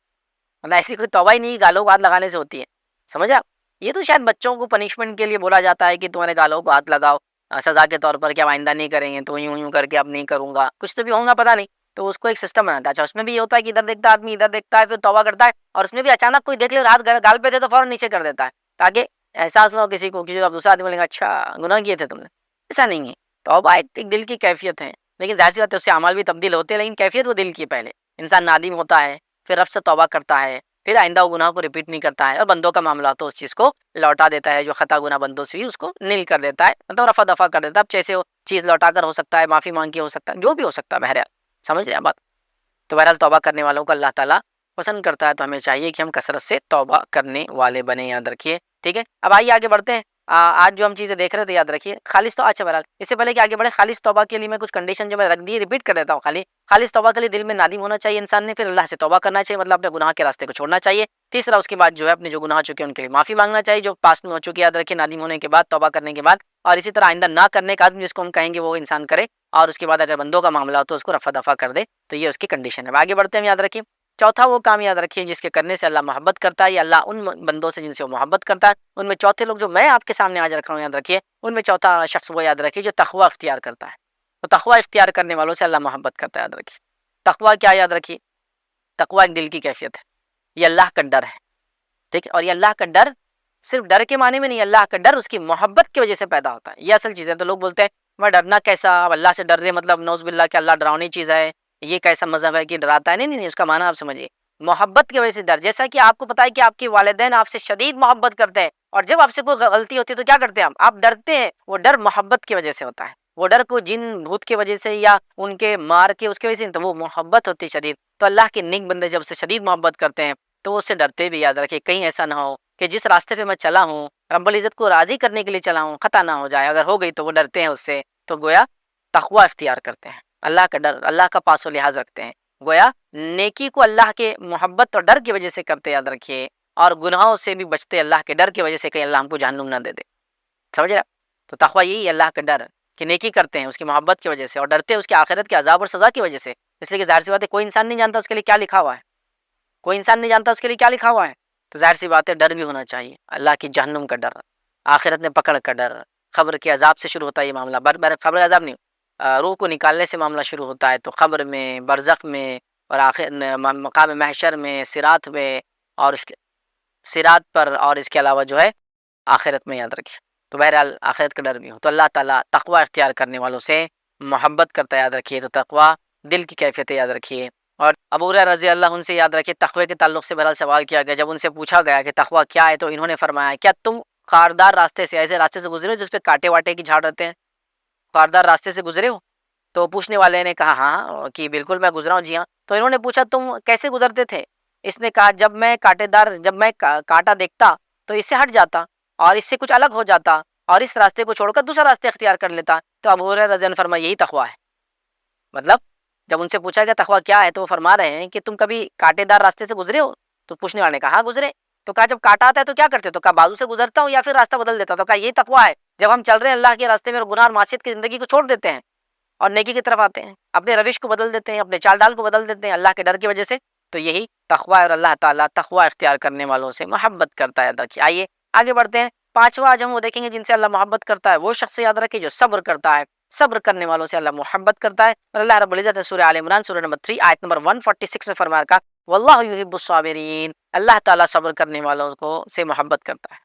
[SPEAKER 2] مطلب ایسی کوئی توبہ ہی نہیں گالوں کو ہاتھ لگانے سے ہوتی ہے، سمجھ آپ؟ یہ تو شاید بچوں کو پنشمنٹ کے لیے بولا جاتا ہے کہ تمہارے گالوں کو ہاتھ لگاؤ سزا کے طور پر، کہ اب آئندہ نہیں کریں گے، تو یوں کر کے اب نہیں کروں گا، کچھ تو بھی ہوگا پتہ نہیں، تو اس کو ایک سسٹم بناتا ہے۔ اچھا اس میں بھی یہ ہوتا ہے کہ ادھر دیکھتا ہے آدمی، ادھر دیکھتا ہے، پھر توبہ کرتا ہے، اور اس میں بھی اچانک کوئی دیکھ لے ہاتھ گال پہ تھے تو فوراً نیچے کر دیتا ہے، تاکہ احساس نہ ہو کسی کو، کسی اب دوسرا آدمی بولے گا اچھا گناہ کیے تھے تم نے، ایسا نہیں ہے۔ توبہ ایک دل کی کیفیت ہے، لیکن ظاہر سی بات ہے اس سے اعمال بھی تبدیل ہوتے ہیں، لیکن کیفیت وہ دل کی پہلے انسان نادم ہوتا ہے، پھر رب سے توبہ کرتا ہے، پھر آئندہ وہ گناہ کو ریپیٹ نہیں کرتا ہے، اور بندوں کا معاملہ تو اس چیز کو لوٹا دیتا ہے، جو خطا گناہ بندوں سے بھی اس کو نیل کر دیتا ہے، مطلب رفع دفع کر دیتا ہے، اب جیسے وہ چیز لوٹا کر ہو سکتا ہے، معافی مانگ کے ہو سکتا ہے، جو بھی ہو سکتا ہے، بہرحال سمجھ رہے ہیں بات؟ تو بہرحال توبہ کرنے والوں کو اللہ تعالیٰ پسند کرتا ہے، تو ہمیں چاہیے کہ ہم کثرت سے توبہ کرنے والے بنے، یاد رکھیے، ٹھیک ہے۔ اب آئیے آگے بڑھتے ہیں، آج جو ہم چیزیں دیکھ رہے تھے یاد رکھیے، خالص تو اچھا بہرحال اس سے پہلے کہ آگے بڑھے، خالص توبہ کے لیے میں کچھ کنڈیشن جو میں رکھ دی ریپیٹ کر دیتا ہوں، خالص توبہ کے لیے دل میں نادم ہونا چاہیے انسان نے، پھر اللہ سے توبہ کرنا چاہیے، مطلب اپنے گناہ کے راستے کو چھوڑنا چاہیے۔ تیسرا اس کے بعد جو ہے اپنے جو گناہ ہو چکے ہیں ان کے لیے معافی مانگنا چاہیے، جو پاس میں ہو چکے یاد رکھیے، نادم ہونے کے بعد، توبہ کرنے کے بعد، اور اسی طرح آئندہ نہ کرنے کا عزم جس کو ہم کہیں گے وہ انسان کرے، اور اس کے بعد اگر بندوں کا معاملہ ہو تو اس کو رفع دفع کر دے، تو یہ اس کی کنڈیشن ہے۔ آگے بڑھتے ہیں، یاد رکھیے چوتھا وہ کام یاد رکھیے جس کے کرنے سے اللہ محبت کرتا ہے، یا اللہ ان بندوں سے جن سے وہ محبت کرتا ہے، ان میں چوتھے لوگ جو میں آپ کے سامنے آج رکھ رہا ہوں یاد رکھیے، ان میں چوتھا شخص وہ یاد رکھیے جو تقوی اختیار کرتا ہے. تو تقوی اختیار کرنے والوں سے اللہ محبت کرتا ہے، یاد رکھیے. تقوی کیا یاد رکھیے؟ تقوی ایک دل کی کیفیت ہے، یہ اللہ کا ڈر ہے، ٹھیک ہے. اور یہ اللہ کا ڈر صرف ڈر کے معنی میں نہیں، اللہ کا ڈر اس کی محبت کی وجہ سے پیدا ہوتا ہے. یہ اصل چیز ہے. تو لوگ بولتے ہیں میں ڈرنا کیسا، اب اللہ سے ڈر رہے مطلب نعوذ باللہ کہ اللہ ڈراؤنی چیز ہے، یہ کیسا مذہب ہے کہ ڈراتا ہے. نہیں نہیں نہیں، اس کا معنی آپ سمجھیے، محبت کی وجہ سے ڈر. جیسا کہ آپ کو پتا ہے کہ آپ کے والدین آپ سے شدید محبت کرتے ہیں، اور جب آپ سے کوئی غلطی ہوتی ہے تو کیا کرتے ہیں آپ ڈرتے ہیں. وہ ڈر محبت کی وجہ سے ہوتا ہے. وہ ڈر کو جن بھوت کی وجہ سے یا ان کے مار کے اس کی وجہ سے، تو وہ محبت ہوتی ہے شدید. تو اللہ کے نیک بندے جب سے شدید محبت کرتے ہیں تو اس سے ڈرتے بھی. یاد رکھیے کہیں ایسا نہ ہو کہ جس راستے پہ میں چلا ہوں رب العزت کو راضی کرنے کے لیے چلا ہوں، خطا نہ ہو جائے. اگر ہو گئی تو وہ ڈرتے ہیں اس سے. تو گویا تقوی اختیار کرتے ہیں، اللہ کا ڈر، اللہ کا پاس و لحاظ رکھتے ہیں. گویا نیکی کو اللہ کے محبت اور ڈر کی وجہ سے کرتے، یاد رکھیے. اور گناہوں سے بھی بچتے اللہ کے ڈر کی وجہ سے، کہیں اللہ ہم کو جہنم نہ دے دے. سمجھ رہے؟ تو تقوی یہی ہے، اللہ کا ڈر، کہ نیکی کرتے ہیں اس کی محبت کی وجہ سے، اور ڈرتے ہیں اس کے آخرت کے عذاب اور سزا کی وجہ سے. اس لیے کہ ظاہر سی بات ہے کوئی انسان نہیں جانتا اس کے لیے کیا لکھا ہوا ہے. کوئی انسان نہیں جانتا اس کے لیے کیا لکھا ہوا ہے. تو ظاہر سی بات ہے ڈر بھی ہونا چاہیے. اللہ کی جہنم کا ڈر، آخرت میں پکڑ کا ڈر، قبر کے عذاب سے شروع ہوتا ہے یہ معاملہ. قبر عذاب نہیں، روح کو نکالنے سے معاملہ شروع ہوتا ہے. تو قبر میں، برزخ میں، اور آخر مقام محشر میں، صراط میں، اور اس کے صراط پر، اور اس کے علاوہ جو ہے آخرت میں. یاد رکھیے. تو بہرحال آخرت کا ڈر بھی ہو. تو اللہ تعالیٰ تقوی اختیار کرنے والوں سے محبت کرتا ہے، یاد رکھیے. تو تقوی دل کی کیفیت ہے، یاد رکھیے. اور ابو ہریرہ رضی اللہ عنہ سے یاد رکھیے تقوی کے تعلق سے بہرحال سوال کیا گیا. جب ان سے پوچھا گیا کہ تقوی کیا ہے تو انہوں نے فرمایا کیا تم خاردار راستے سے، ایسے راستے سے گزرے ہو جس پہ کانٹے واٹے کی جھاڑ رہتے ہیں، خاردار راستے سے گزرے ہو؟ تو پوچھنے والے نے کہا ہاں کہ بالکل میں گزرا ہوں، جی ہاں. تو انہوں نے پوچھا تم کیسے گزرتے تھے؟ اس نے کہا جب میں کانٹا دیکھتا تو اس سے ہٹ جاتا اور اس سے کچھ الگ ہو جاتا اور اس راستے کو چھوڑ کر دوسرا راستے اختیار کر لیتا. تو ابو ہریرہ رضی اللہ عنہ فرمایا یہی تقوی ہے. مطلب جب ان سے پوچھا گیا تقوی کیا ہے تو وہ فرما رہے ہیں کہ تم کبھی کانٹے دار راستے سے گزرے ہو؟ تو پوچھنے والے نے کہا ہاں گزرے. تو کہا جب کانٹا آتا ہے تو کیا کرتے؟ تو کہا بازو سے گزرتا ہوں یا پھر راستہ بدل دیتا. تو کہا یہ تقوی ہے، جب ہم چل رہے ہیں اللہ کے راستے میں اور گناہ اور معصیت کی زندگی کو چھوڑ دیتے ہیں اور نیکی کی طرف آتے ہیں، اپنے روش کو بدل دیتے ہیں، اپنے چال ڈال کو بدل دیتے ہیں اللہ کے ڈر کی وجہ سے. تو یہی تقوی ہے. اور اللہ تعالیٰ تقوی اختیار کرنے والوں سے محبت کرتا ہے. آئیے آگے بڑھتے ہیں. پانچواں آج ہم وہ دیکھیں گے جن سے اللہ محبت کرتا ہے. وہ شخص یاد رکھے جو صبر کرتا ہے. صبر کرنے والوں سے اللہ محبت کرتا ہے. اور اللہ رب العزت نے سورہ آل عمران سورہ نمبر 3 آیت نمبر 146 میں فرمایا کہا واللہ یحب الصابرین. اللہ تعالیٰ صبر کرنے والوں کو سے محبت کرتا ہے.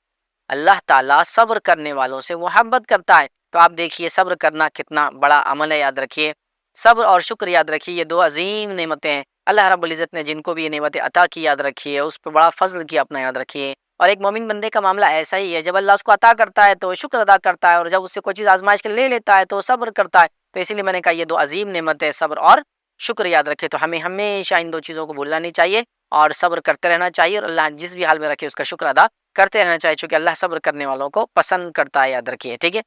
[SPEAKER 2] اللہ تعالیٰ صبر کرنے والوں سے محبت کرتا ہے. تو آپ دیکھیے صبر کرنا کتنا بڑا عمل ہے. یاد رکھیے صبر اور شکر یاد رکھیے یہ دو عظیم نعمتیں ہیں. اللہ رب العزت نے جن کو بھی یہ نعمتیں عطا کی یاد رکھیے اس پہ بڑا فضل کیا اپنا. یاد رکھیے اور ایک مومن بندے کا معاملہ ایسا ہی ہے، جب اللہ اس کو عطا کرتا ہے تو شکر ادا کرتا ہے، اور جب اس سے کوئی چیز آزمائش کے لے لیتا ہے تو صبر کرتا ہے. تو اسی لیے میں نے کہا یہ دو عظیم نعمتیں صبر اور شکر یاد رکھے. تو ہمیں ہمیشہ ان دو چیزوں کو بھولنا نہیں چاہیے اور صبر کرتے رہنا چاہیے، اور اللہ جس بھی حال میں رکھے اس کا شکر ادا کرتے رہنا چاہیے، چونکہ اللہ صبر کرنے والوں کو پسند کرتا ہے. یاد رکھیے ٹھیک ہے.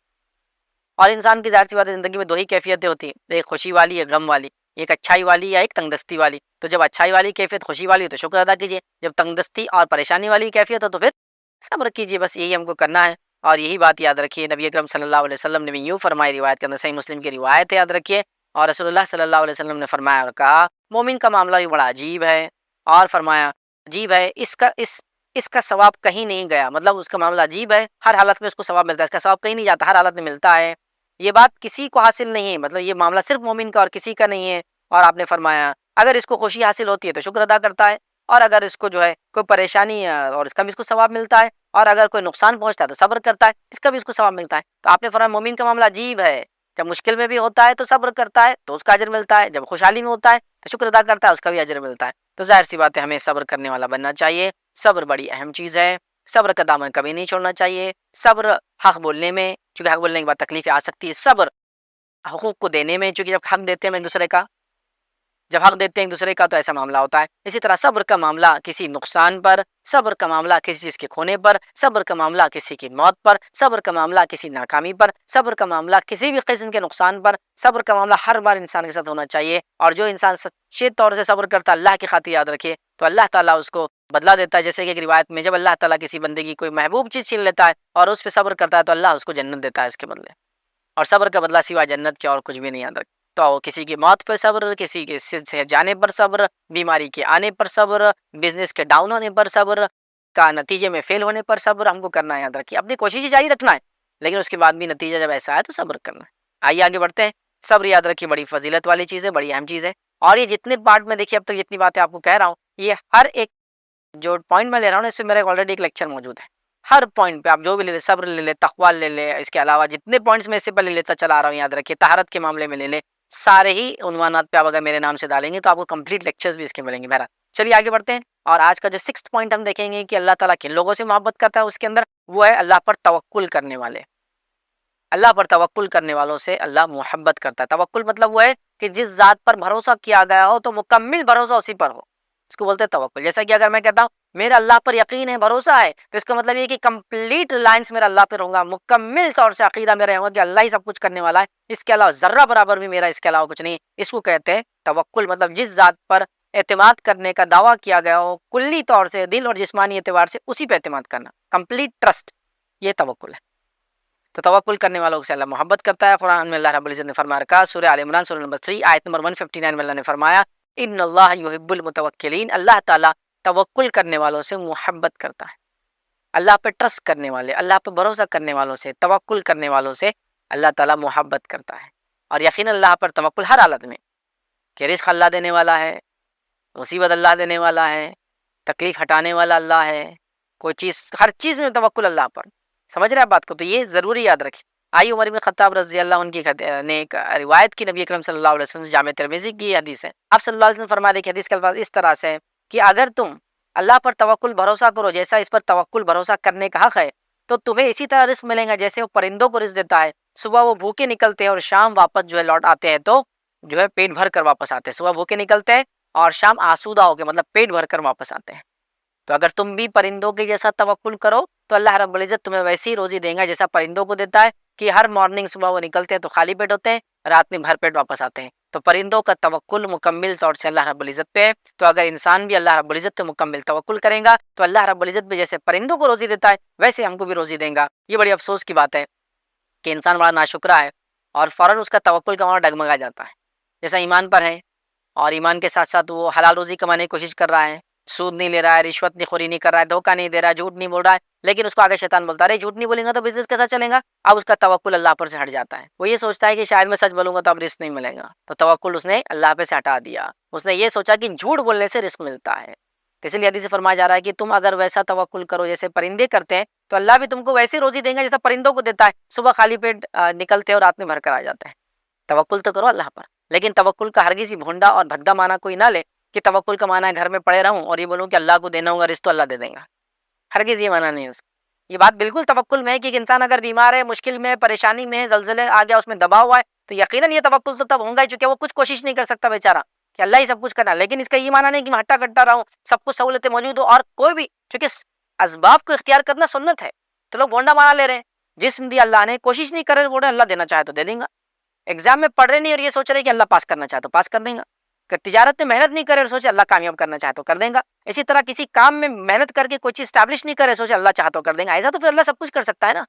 [SPEAKER 2] اور انسان کی ظاہر سی بات ہے زندگی میں دو ہی کیفیتیں ہوتی ہیں، ایک خوشی والی ایک غم والی، ایک اچھائی والی یا ایک تنگ دستی والی. تو جب اچھائی والی کیفیت خوشی والی ہو تو شکر ادا کیجیے، جب تنگ دستی اور پریشانی والی کیفیت ہو تو پھر صبر کیجیے. بس یہی ہم کو کرنا ہے. اور یہی بات یاد رکھیے نبی اکرم صلی اللہ علیہ وسلم نے بھی یوں فرمائی، روایت کے اندر صحیح مسلم کی روایت ہے. یاد رکھیے اور رسول اللہ صلی اللہ علیہ وسلم نے فرمایا اور کہا مومن کا معاملہ بھی بڑا عجیب ہے. اور فرمایا عجیب ہے اس کا ثواب کہیں نہیں گیا. مطلب اس کا معاملہ عجیب ہے، ہر حالت میں اس کو ثواب ملتا ہے، اس کا ثواب کہیں نہیں جاتا، ہر حالت میں ملتا ہے. یہ بات کسی کو حاصل نہیں ہے، مطلب یہ معاملہ صرف مومن کا اور کسی کا نہیں ہے. اور آپ نے فرمایا اگر اس کو خوشی حاصل ہوتی ہے تو شکر ادا کرتا ہے، اور اگر اس کو جو ہے کوئی پریشانی ہے اور اس کا بھی اس کو ثواب ملتا ہے، اور اگر کوئی نقصان پہنچتا ہے تو صبر کرتا ہے، اس کا بھی اس کو ثواب ملتا ہے. تو آپ نے فرمایا مومن کا معاملہ عجیب ہے، جب مشکل میں بھی ہوتا ہے تو صبر کرتا ہے تو اس کا اجر ملتا ہے، جب خوشحالی میں ہوتا ہے تو شکر ادا کرتا ہے اس کا بھی اجر ملتا ہے. تو ظاہر سی بات ہے ہمیں صبر کرنے والا بننا چاہیے. صبر بڑی اہم چیز ہے، صبر کا دامن کبھی نہیں چھوڑنا چاہیے. صبر حق بولنے میں، چونکہ حق بولنے کے بعد تکلیفیں آ سکتی ہے. صبر حقوق کو دینے میں، چونکہ جب حق دیتے ہیں ایک دوسرے کا، جب حق دیتے ہیں ایک دوسرے کا تو ایسا معاملہ ہوتا ہے. اسی طرح صبر کا معاملہ کسی نقصان پر، صبر کا معاملہ کسی چیز کے کھونے پر، صبر کا معاملہ کسی کی موت پر، صبر کا معاملہ کسی ناکامی پر، صبر کا معاملہ کسی بھی قسم کے نقصان پر. صبر کا معاملہ ہر بار انسان کے ساتھ ہونا چاہیے. اور جو انسان سچے طور سے صبر کرتا ہے اللہ کی خاطر یاد رکھے تو اللہ تعالیٰ اس کو بدلا دیتا ہے. جیسے کہ ایک روایت میں جب اللہ تعالیٰ کسی بندے کی کوئی محبوب چیز چھین لیتا ہے اور اس پہ صبر کرتا ہے تو اللہ اس کو جنت دیتا ہے اس کے بدلے. اور صبر کا بدلہ سوائے جنت کے اور کچھ بھی نہیں. یاد رکھ تو کسی کی موت پر صبر، کسی کے سے جانے پر صبر، بیماری کے آنے پر صبر، بزنس کے ڈاؤن ہونے پر صبر، کا نتیجے میں فیل ہونے پر صبر ہم کو کرنا ہے. یاد رکھیے اپنی کوشش جاری رکھنا ہے، لیکن اس کے بعد بھی نتیجہ جب ایسا ہے تو صبر کرنا ہے. آئیے آگے بڑھتے ہیں. صبر یاد رکھیے بڑی فضیلت والی چیز ہے، بڑی اہم چیز ہے. اور یہ جتنے پارٹ میں دیکھیے اب تک جتنی باتیں آپ کو کہہ رہا ہوں، یہ ہر ایک جو پوائنٹ میں لے رہا ہوں نا، اس پہ میرا آلریڈی ایک لیکچر موجود ہے. ہر پوائنٹ پہ آپ جو بھی لے لیں، صبر لے لیں، تقوی لے لیں، اس کے علاوہ جتنے پوائنٹس میں اس سے پہلے لیتا چلا رہا ہوں یاد رکھیے، طہارت کے معاملے میں لے لیں، سارے ہی عنوانات پہ آپ اگر میرے نام سے ڈالیں گے تو آپ کو کمپلیٹ لیکچرز بھی اس کے ملیں گے. بہرحال چلیے آگے بڑھتے ہیں. اور آج کا جو 6 پوائنٹ ہم دیکھیں گے کہ اللہ تعالیٰ کن لوگوں سے محبت کرتا ہے، اس کے اندر وہ ہے اللہ پر توکل کرنے والے. اللہ پر توکل کرنے والوں سے اللہ محبت کرتا ہے. توکل مطلب وہ ہے کہ جس ذات پر بھروسہ کیا گیا ہو تو مکمل بھروسہ اسی پر ہو، اس کو بولتے ہیں توکل. جیسا کہ اگر میں کہتا ہوں میرا اللہ پر یقین ہے، بھروسہ ہے، تو اس کا مطلب یہ کہ کمپلیٹ ریلائنس میرا اللہ پر ہوگا، مکمل طور سے عقیدہ میرا ہوگا کہ اللہ ہی سب کچھ کرنے والا ہے، اس کے علاوہ ذرہ برابر بھی میرا اس کے علاوہ کچھ نہیں. اس کو کہتے ہیں توکل. مطلب جس ذات پر اعتماد کرنے کا دعویٰ کیا گیا ہو کلی طور سے، دل اور جسمانی اعتبار سے، اسی پہ اعتماد کرنا، کمپلیٹ ٹرسٹ، یہ توکل ہے. تو توکل کرنے والوں سے اللہ محبت کرتا ہے. قرآن میں اللہ رب العزت نے فرمایا رکھا، سورہ آل عمران سورہ نمبر 3 آیت نمبر 159 میں اللہ نے فرمایا ان اللہ یحب المتوکلین، اللہ تعالیٰ توکل کرنے والوں سے محبت کرتا ہے. اللہ پہ ٹرسٹ کرنے والے، اللہ پہ بھروسہ کرنے والوں سے، توکل کرنے والوں سے اللہ تعالیٰ محبت کرتا ہے. اور یقین اللہ پر توکل ہر حالت میں، کہ رزق اللہ دینے والا ہے، مصیبت اللہ دینے والا ہے، تکلیف ہٹانے والا اللہ ہے، کوئی چیز، ہر چیز میں توکل اللہ پر. سمجھ رہے ہیں بات کو؟ تو یہ ضروری یاد رکھیں. آئیے عمر بن خطاب رضی اللہ عنہ نے ایک روایت کی نبی اکرم صلی اللہ علیہ وسلم جامع ترمذی کی حدیث ہے. آپ صلی اللہ علیہ وسلم فرما دے کہ حدیث کے الفاظ اس طرح سے ہے کہ اگر تم اللہ پر توکل بھروسہ کرو جیسا اس پر توکل بھروسہ کرنے کا حق ہے، تو تمہیں اسی طرح رزق ملے گا جیسے وہ پرندوں کو رزق دیتا ہے. صبح وہ بھوکے نکلتے ہیں اور شام واپس جو ہے لوٹ آتے ہیں تو جو ہے پیٹ بھر کر واپس آتے ہیں. صبح بھوکے نکلتے ہیں اور شام آسودہ ہو کے مطلب پیٹ بھر کر واپس آتے ہیں. تو اگر تم بھی پرندوں کے جیسا توکل کرو تو اللہ رب العزت تمہیں ویسی ہی روزی دے گا جیسا پرندوں کو دیتا ہے، کہ ہر مارننگ صبح وہ نکلتے ہیں تو خالی پیٹ ہوتے ہیں، رات میں بھر پیٹ واپس آتے ہیں. تو پرندوں کا توکل مکمل طور سے اللہ رب العزت پہ ہے. تو اگر انسان بھی اللہ رب العزت پہ مکمل توکل کرے گا تو اللہ رب العزت بھی جیسے پرندوں کو روزی دیتا ہے ویسے ہم کو بھی روزی دیں گا. یہ بڑی افسوس کی بات ہے کہ انسان بڑا ناشکرا ہے اور فوراً اس کا توکل کا معنی ڈگمگا جاتا ہے. جیسا ایمان پر ہے اور ایمان کے ساتھ ساتھ وہ حلال روزی کمانے کی کوشش کر رہا ہے، سود نہیں لے رہا ہے، رشوت نہیں خوری نہیں کر رہا ہے، دھوکہ نہیں دے رہا ہے، جھوٹ نہیں بول رہا ہے، لیکن اس کو آگے شیطان بولتا ہے ارے جھوٹ نہیں بولیں گا تو بزنس کیسا چلے گا. اب اس کا توکل اللہ پر سے ہٹ جاتا ہے. وہ یہ سوچتا ہے کہ شاید میں سچ بولوں گا تو اب رزق نہیں ملے گا، تو توکل اس نے اللہ پہ سے ہٹا دیا. اس نے یہ سوچا کہ جھوٹ بولنے سے رزق ملتا ہے. تو اس لیے حدیث سے فرمایا جا رہا ہے کہ تم اگر ویسا توکل کرو جیسے پرندے کرتے ہیں تو اللہ بھی تم کو ویسی روزی دیں گا جیسا پرندوں کو دیتا ہے. صبح خالی پیٹ نکلتے ہیں اور رات میں بھر کر آ جاتے ہیں. توکل تو کرو اللہ پر، لیکن توکل کا ہرگز ہی بھونڈا اور بھدا معنی کوئی نہ لے کہ توکل کا معنی ہے گھر میں پڑے رہوں اور یہ بولوں کہ اللہ کو دینا ہوگا رزق تو اللہ دے دیں گا. ہرگز یہ معنی نہیں ہے اس کا. یہ بات بالکل توکل میں ہے کہ ایک انسان اگر بیمار ہے، مشکل میں، پریشانی میں ہے، زلزلے آ گیا، اس میں دبا ہوا ہے، تو یقیناً یہ توکل تو تب ہوگا ہی چونکہ وہ کچھ کوشش نہیں کر سکتا بیچارہ کہ اللہ ہی سب کچھ کرنا. لیکن اس کا یہ معنی نہیں کہ میں ہٹا کٹا رہا ہوں، سب کچھ سہولتیں موجود ہو اور کوئی بھی، چونکہ اسباب کو اختیار کرنا سنت ہے. تو لوگ بونڈا معنی لے رہے ہیں. جسم دی اللہ نے، کوشش نہیں کر رہے، بول رہے اللہ دینا چاہے تو دے دیں گا. ایگزام میں پڑھ رہے نہیں اور یہ سوچ رہے کہ اللہ پاس کرنا چاہے تو پاس کر دیں گا. کہ تجارت میں محنت نہیں کرے اور سوچے اللہ کامیاب کرنا چاہے تو کر دیں گا. اسی طرح کسی کام میں محنت کر کے کوئی چیز اسٹیبلش نہیں کرے، سوچے اللہ چاہا تو کر دیں گا. ایسا تو پھر اللہ سب کچھ کر سکتا ہے نا.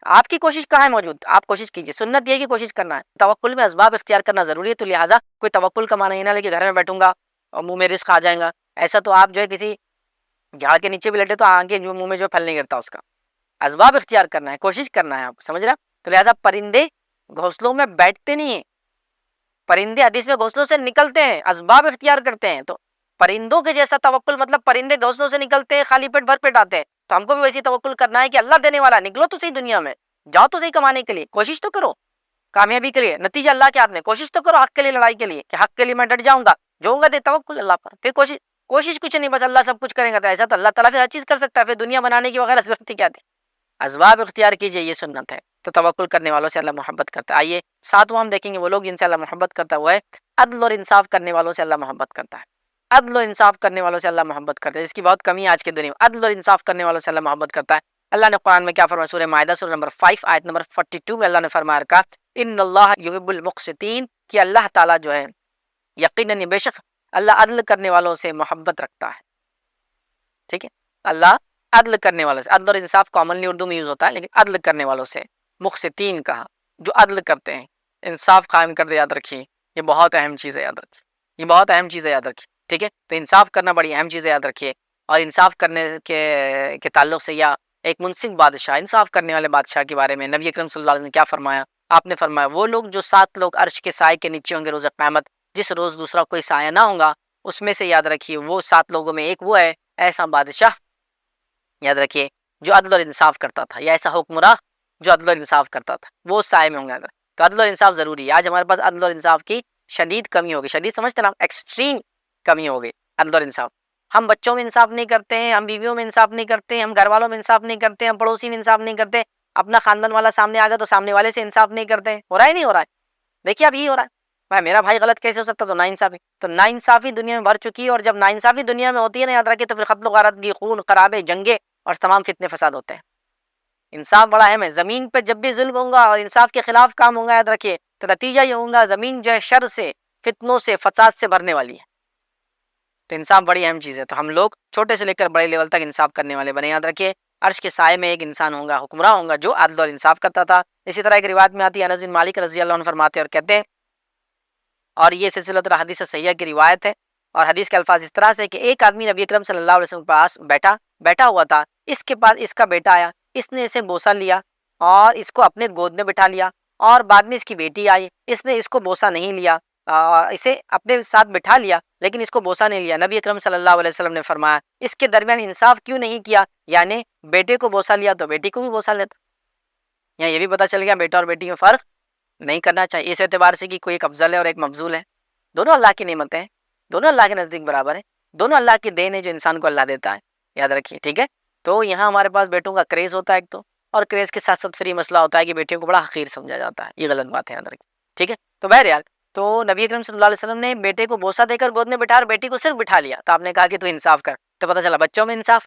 [SPEAKER 2] آپ کی کوشش کہاں ہے موجود؟ آپ کوشش کیجیے. سنت یہ کہ کوشش کرنا ہے. توکل میں اسباب اختیار کرنا ضروری ہے. تو لہٰذا کوئی توکل کا معنی یہ نہ لے کہ گھر میں بیٹھوں گا اور منہ میں رزق آ جائے گا. ایسا تو آپ جو ہے کسی جھاڑ کے نیچے بھی لیٹے تو آگے جو منہ میں جو پھل نہیں گرتا اس کا. اسباب اختیار کرنا ہے، کوشش کرنا ہے. آپ سمجھ رہے ہیں؟ تو لہٰذا پرندے گھونسلوں میں بیٹھتے نہیں ہیں، پرندے حدیث میں گھونسلوں سے نکلتے ہیں، اسباب اختیار کرتے ہیں. تو پرندوں کے جیسا توکل مطلب پرندے گھونسلوں سے نکلتے ہیں، خالی پیٹ بھر پیٹ آتے ہیں. تو ہم کو بھی ویسی توکل کرنا ہے کہ اللہ دینے والا. نکلو تو صحیح دنیا میں، جاؤ تو صحیح کمانے کے لیے، کوشش تو کرو کامیابی کے لیے. نتیجہ اللہ کے ہاتھ میں. کوشش تو کرو حق کے لیے، لڑائی کے لیے، کہ حق کے لیے میں ڈٹ جاؤں گا، جو ہوگا دے. توکل اللہ پر. پھر کوشش کچھ نہیں، بس اللہ سب کچھ کرے گا. تو ایسا تو اللہ تعالیٰ پھر ہر چیز کر سکتا ہے. پھر دنیا بنانے کی وغیرہ ضرورت کیا تھی؟ اسباب اختیار کیجیے، یہ سنت ہے. تو توکل کرنے والوں سے اللہ محبت کرتا ہے. آئیے ساتواں ہم دیکھیں گے وہ لوگ جن سے اللہ محبت کرتا ہے وہ ہے عدل اور انصاف کرنے والوں سے اللہ محبت کرتا ہے. عدل و انصاف کرنے والوں سے اللہ محبت کرتا ہے. اس کی بہت کمی ہے آج کے دنیا میں. عدل اور انصاف کرنے والوں سے اللہ محبت کرتا ہے. اللہ نے قرآن میں کیا فرمایا؟ سورہ مائدہ سورہ نمبر 5 آیت نمبر 42 میں اللہ نے فرمایا رکھا ان اللہ یحب المقسطین، کہ اللہ تعالیٰ جو ہے یقیناً بے شک اللہ عدل کرنے والوں سے محبت رکھتا ہے. ٹھیک ہے، اللہ عدل کرنے والوں سے. عدل اور انصاف کامنلی اردو میں یوز ہوتا ہے، لیکن عدل کرنے والوں سے مقسطین کہا، جو عدل کرتے ہیں، انصاف قائم کر دے. یاد رکھیے یہ بہت اہم چیز ہے، یاد رکھیے، یہ بہت اہم چیز ہے، یاد رکھیے، ٹھیک ہے. تو انصاف کرنا بڑی اہم چیز ہے، یاد رکھیے. اور انصاف کرنے کے تعلق سے، یا ایک منصف بادشاہ، انصاف کرنے والے بادشاہ کے بارے میں نبی اکرم صلی اللہ علیہ وسلم نے کیا فرمایا؟ آپ نے فرمایا وہ لوگ جو 7 لوگ عرش کے سائے کے نیچے ہوں گے روز قیامت، جس روز دوسرا کوئی سایہ نہ ہوگا، اس میں سے یاد رکھیے وہ 7 لوگوں میں ایک وہ ہے، ایسا بادشاہ، یاد رکھیے، جو عدل اور انصاف کرتا تھا، یا ایسا حکمراں جو عدل اور انصاف کرتا تھا، وہ اس سائے میں ہوں گے. تو عدل اور انصاف ضروری ہے. آج ہمارے پاس عدل اور انصاف کی شدید کمی ہوگی، شدید سمجھتے ہیں نا، ایکسٹریم کمی ہوگی عدل اور انصاف. ہم بچوں میں انصاف نہیں کرتے ہیں، ہم بیویوں میں انصاف نہیں کرتے ہیں، ہم گھر والوں میں انصاف نہیں کرتے ہیں، ہم پڑوسی میں انصاف نہیں کرتے، اپنا خاندان والا سامنے آ گیا تو سامنے والے سے انصاف نہیں کرتے. ہو رہا ہے نہیں ہو رہا ہے؟ دیکھیے اب یہی ہو رہا ہے. بھائی میرا بھائی غلط کیسے ہو سکتا؟ تو ناانصافی، تو ناانصافی دنیا میں بھر چکی ہے. اور جب ناانصافی دنیا میں ہوتی ہے نا، یاد رکھیے، تو پھر قتل و غارت، خون خرابے، جنگیں اور تمام فتنے فساد ہوتے ہیں. انصاف بڑا اہم ہے. زمین پہ جب بھی ظلم ہوگا اور انصاف کے خلاف کام ہوگا، یاد رکھیے، تو نتیجہ یہ ہوگا زمین جو ہے شر سے، فتنوں سے، فساد سے بھرنے والی ہے. تو انصاف بڑی اہم چیز ہے. تو ہم لوگ چھوٹے سے لے کر بڑے لیول تک انصاف کرنے والے بنے. یاد رکھیے عرش کے سائے میں ایک انسان ہوگا، حکمراں ہوگا، جو عدل اور انصاف کرتا تھا. اسی طرح ایک روایت میں آتی ہے، انس بن مالک رضی اللہ عنہ فرماتے ہیں اور کہتے ہیں، اور یہ سلسلہ حدیث صحیحہ کی روایت ہے، اور حدیث کے الفاظ اس طرح سے کہ ایک آدمی نبی اکرم صلی اللہ علیہ وسلم کے پاس بیٹھا ہوا تھا. اس کے پاس اس کا بیٹا آیا، اس نے اسے بوسہ لیا اور اس کو اپنے گود میں بٹھا لیا. اور بعد میں اس کی بیٹی آئی، اس نے اس کو بوسہ نہیں لیا، اسے اپنے ساتھ بٹھا لیا لیکن اس کو بوسہ نہیں لیا. نبی اکرم صلی اللہ علیہ وسلم نے فرمایا اس کے درمیان انصاف کیوں نہیں کیا؟ یعنی بیٹے کو بوسہ لیا تو بیٹی کو بھی بوسہ لیتا. یہاں یہ بھی پتہ چل گیا بیٹا اور بیٹی میں فرق نہیں کرنا چاہیے، اس اعتبار سے کہ کوئی ایک افضل ہے اور ایک مفضول ہے. دونوں اللہ کی نعمتیں ہیں، دونوں اللہ کے نزدیک برابر ہیں، دونوں اللہ کی دین ہے جو انسان کو اللہ دیتا ہے. یاد رکھیے، ٹھیک ہے. تو یہاں ہمارے پاس بیٹوں کا کریز ہوتا ہے ایک تو، اور کریز کے ساتھ ساتھ پھر یہ مسئلہ ہوتا ہے کہ بیٹیوں کو بڑا حقیر سمجھا جاتا ہے. یہ غلط بات ہے، یاد رکھیے، ٹھیک ہے. تو بہرحال تو نبی اکرم صلی اللہ علیہ وسلم نے بیٹے کو بوسہ دے کر گود میں بٹھا اور بیٹی کو صرف بٹھا لیا. تو آپ نے کہا کہ تو انصاف کر. تو پتہ چلا بچوں میں انصاف،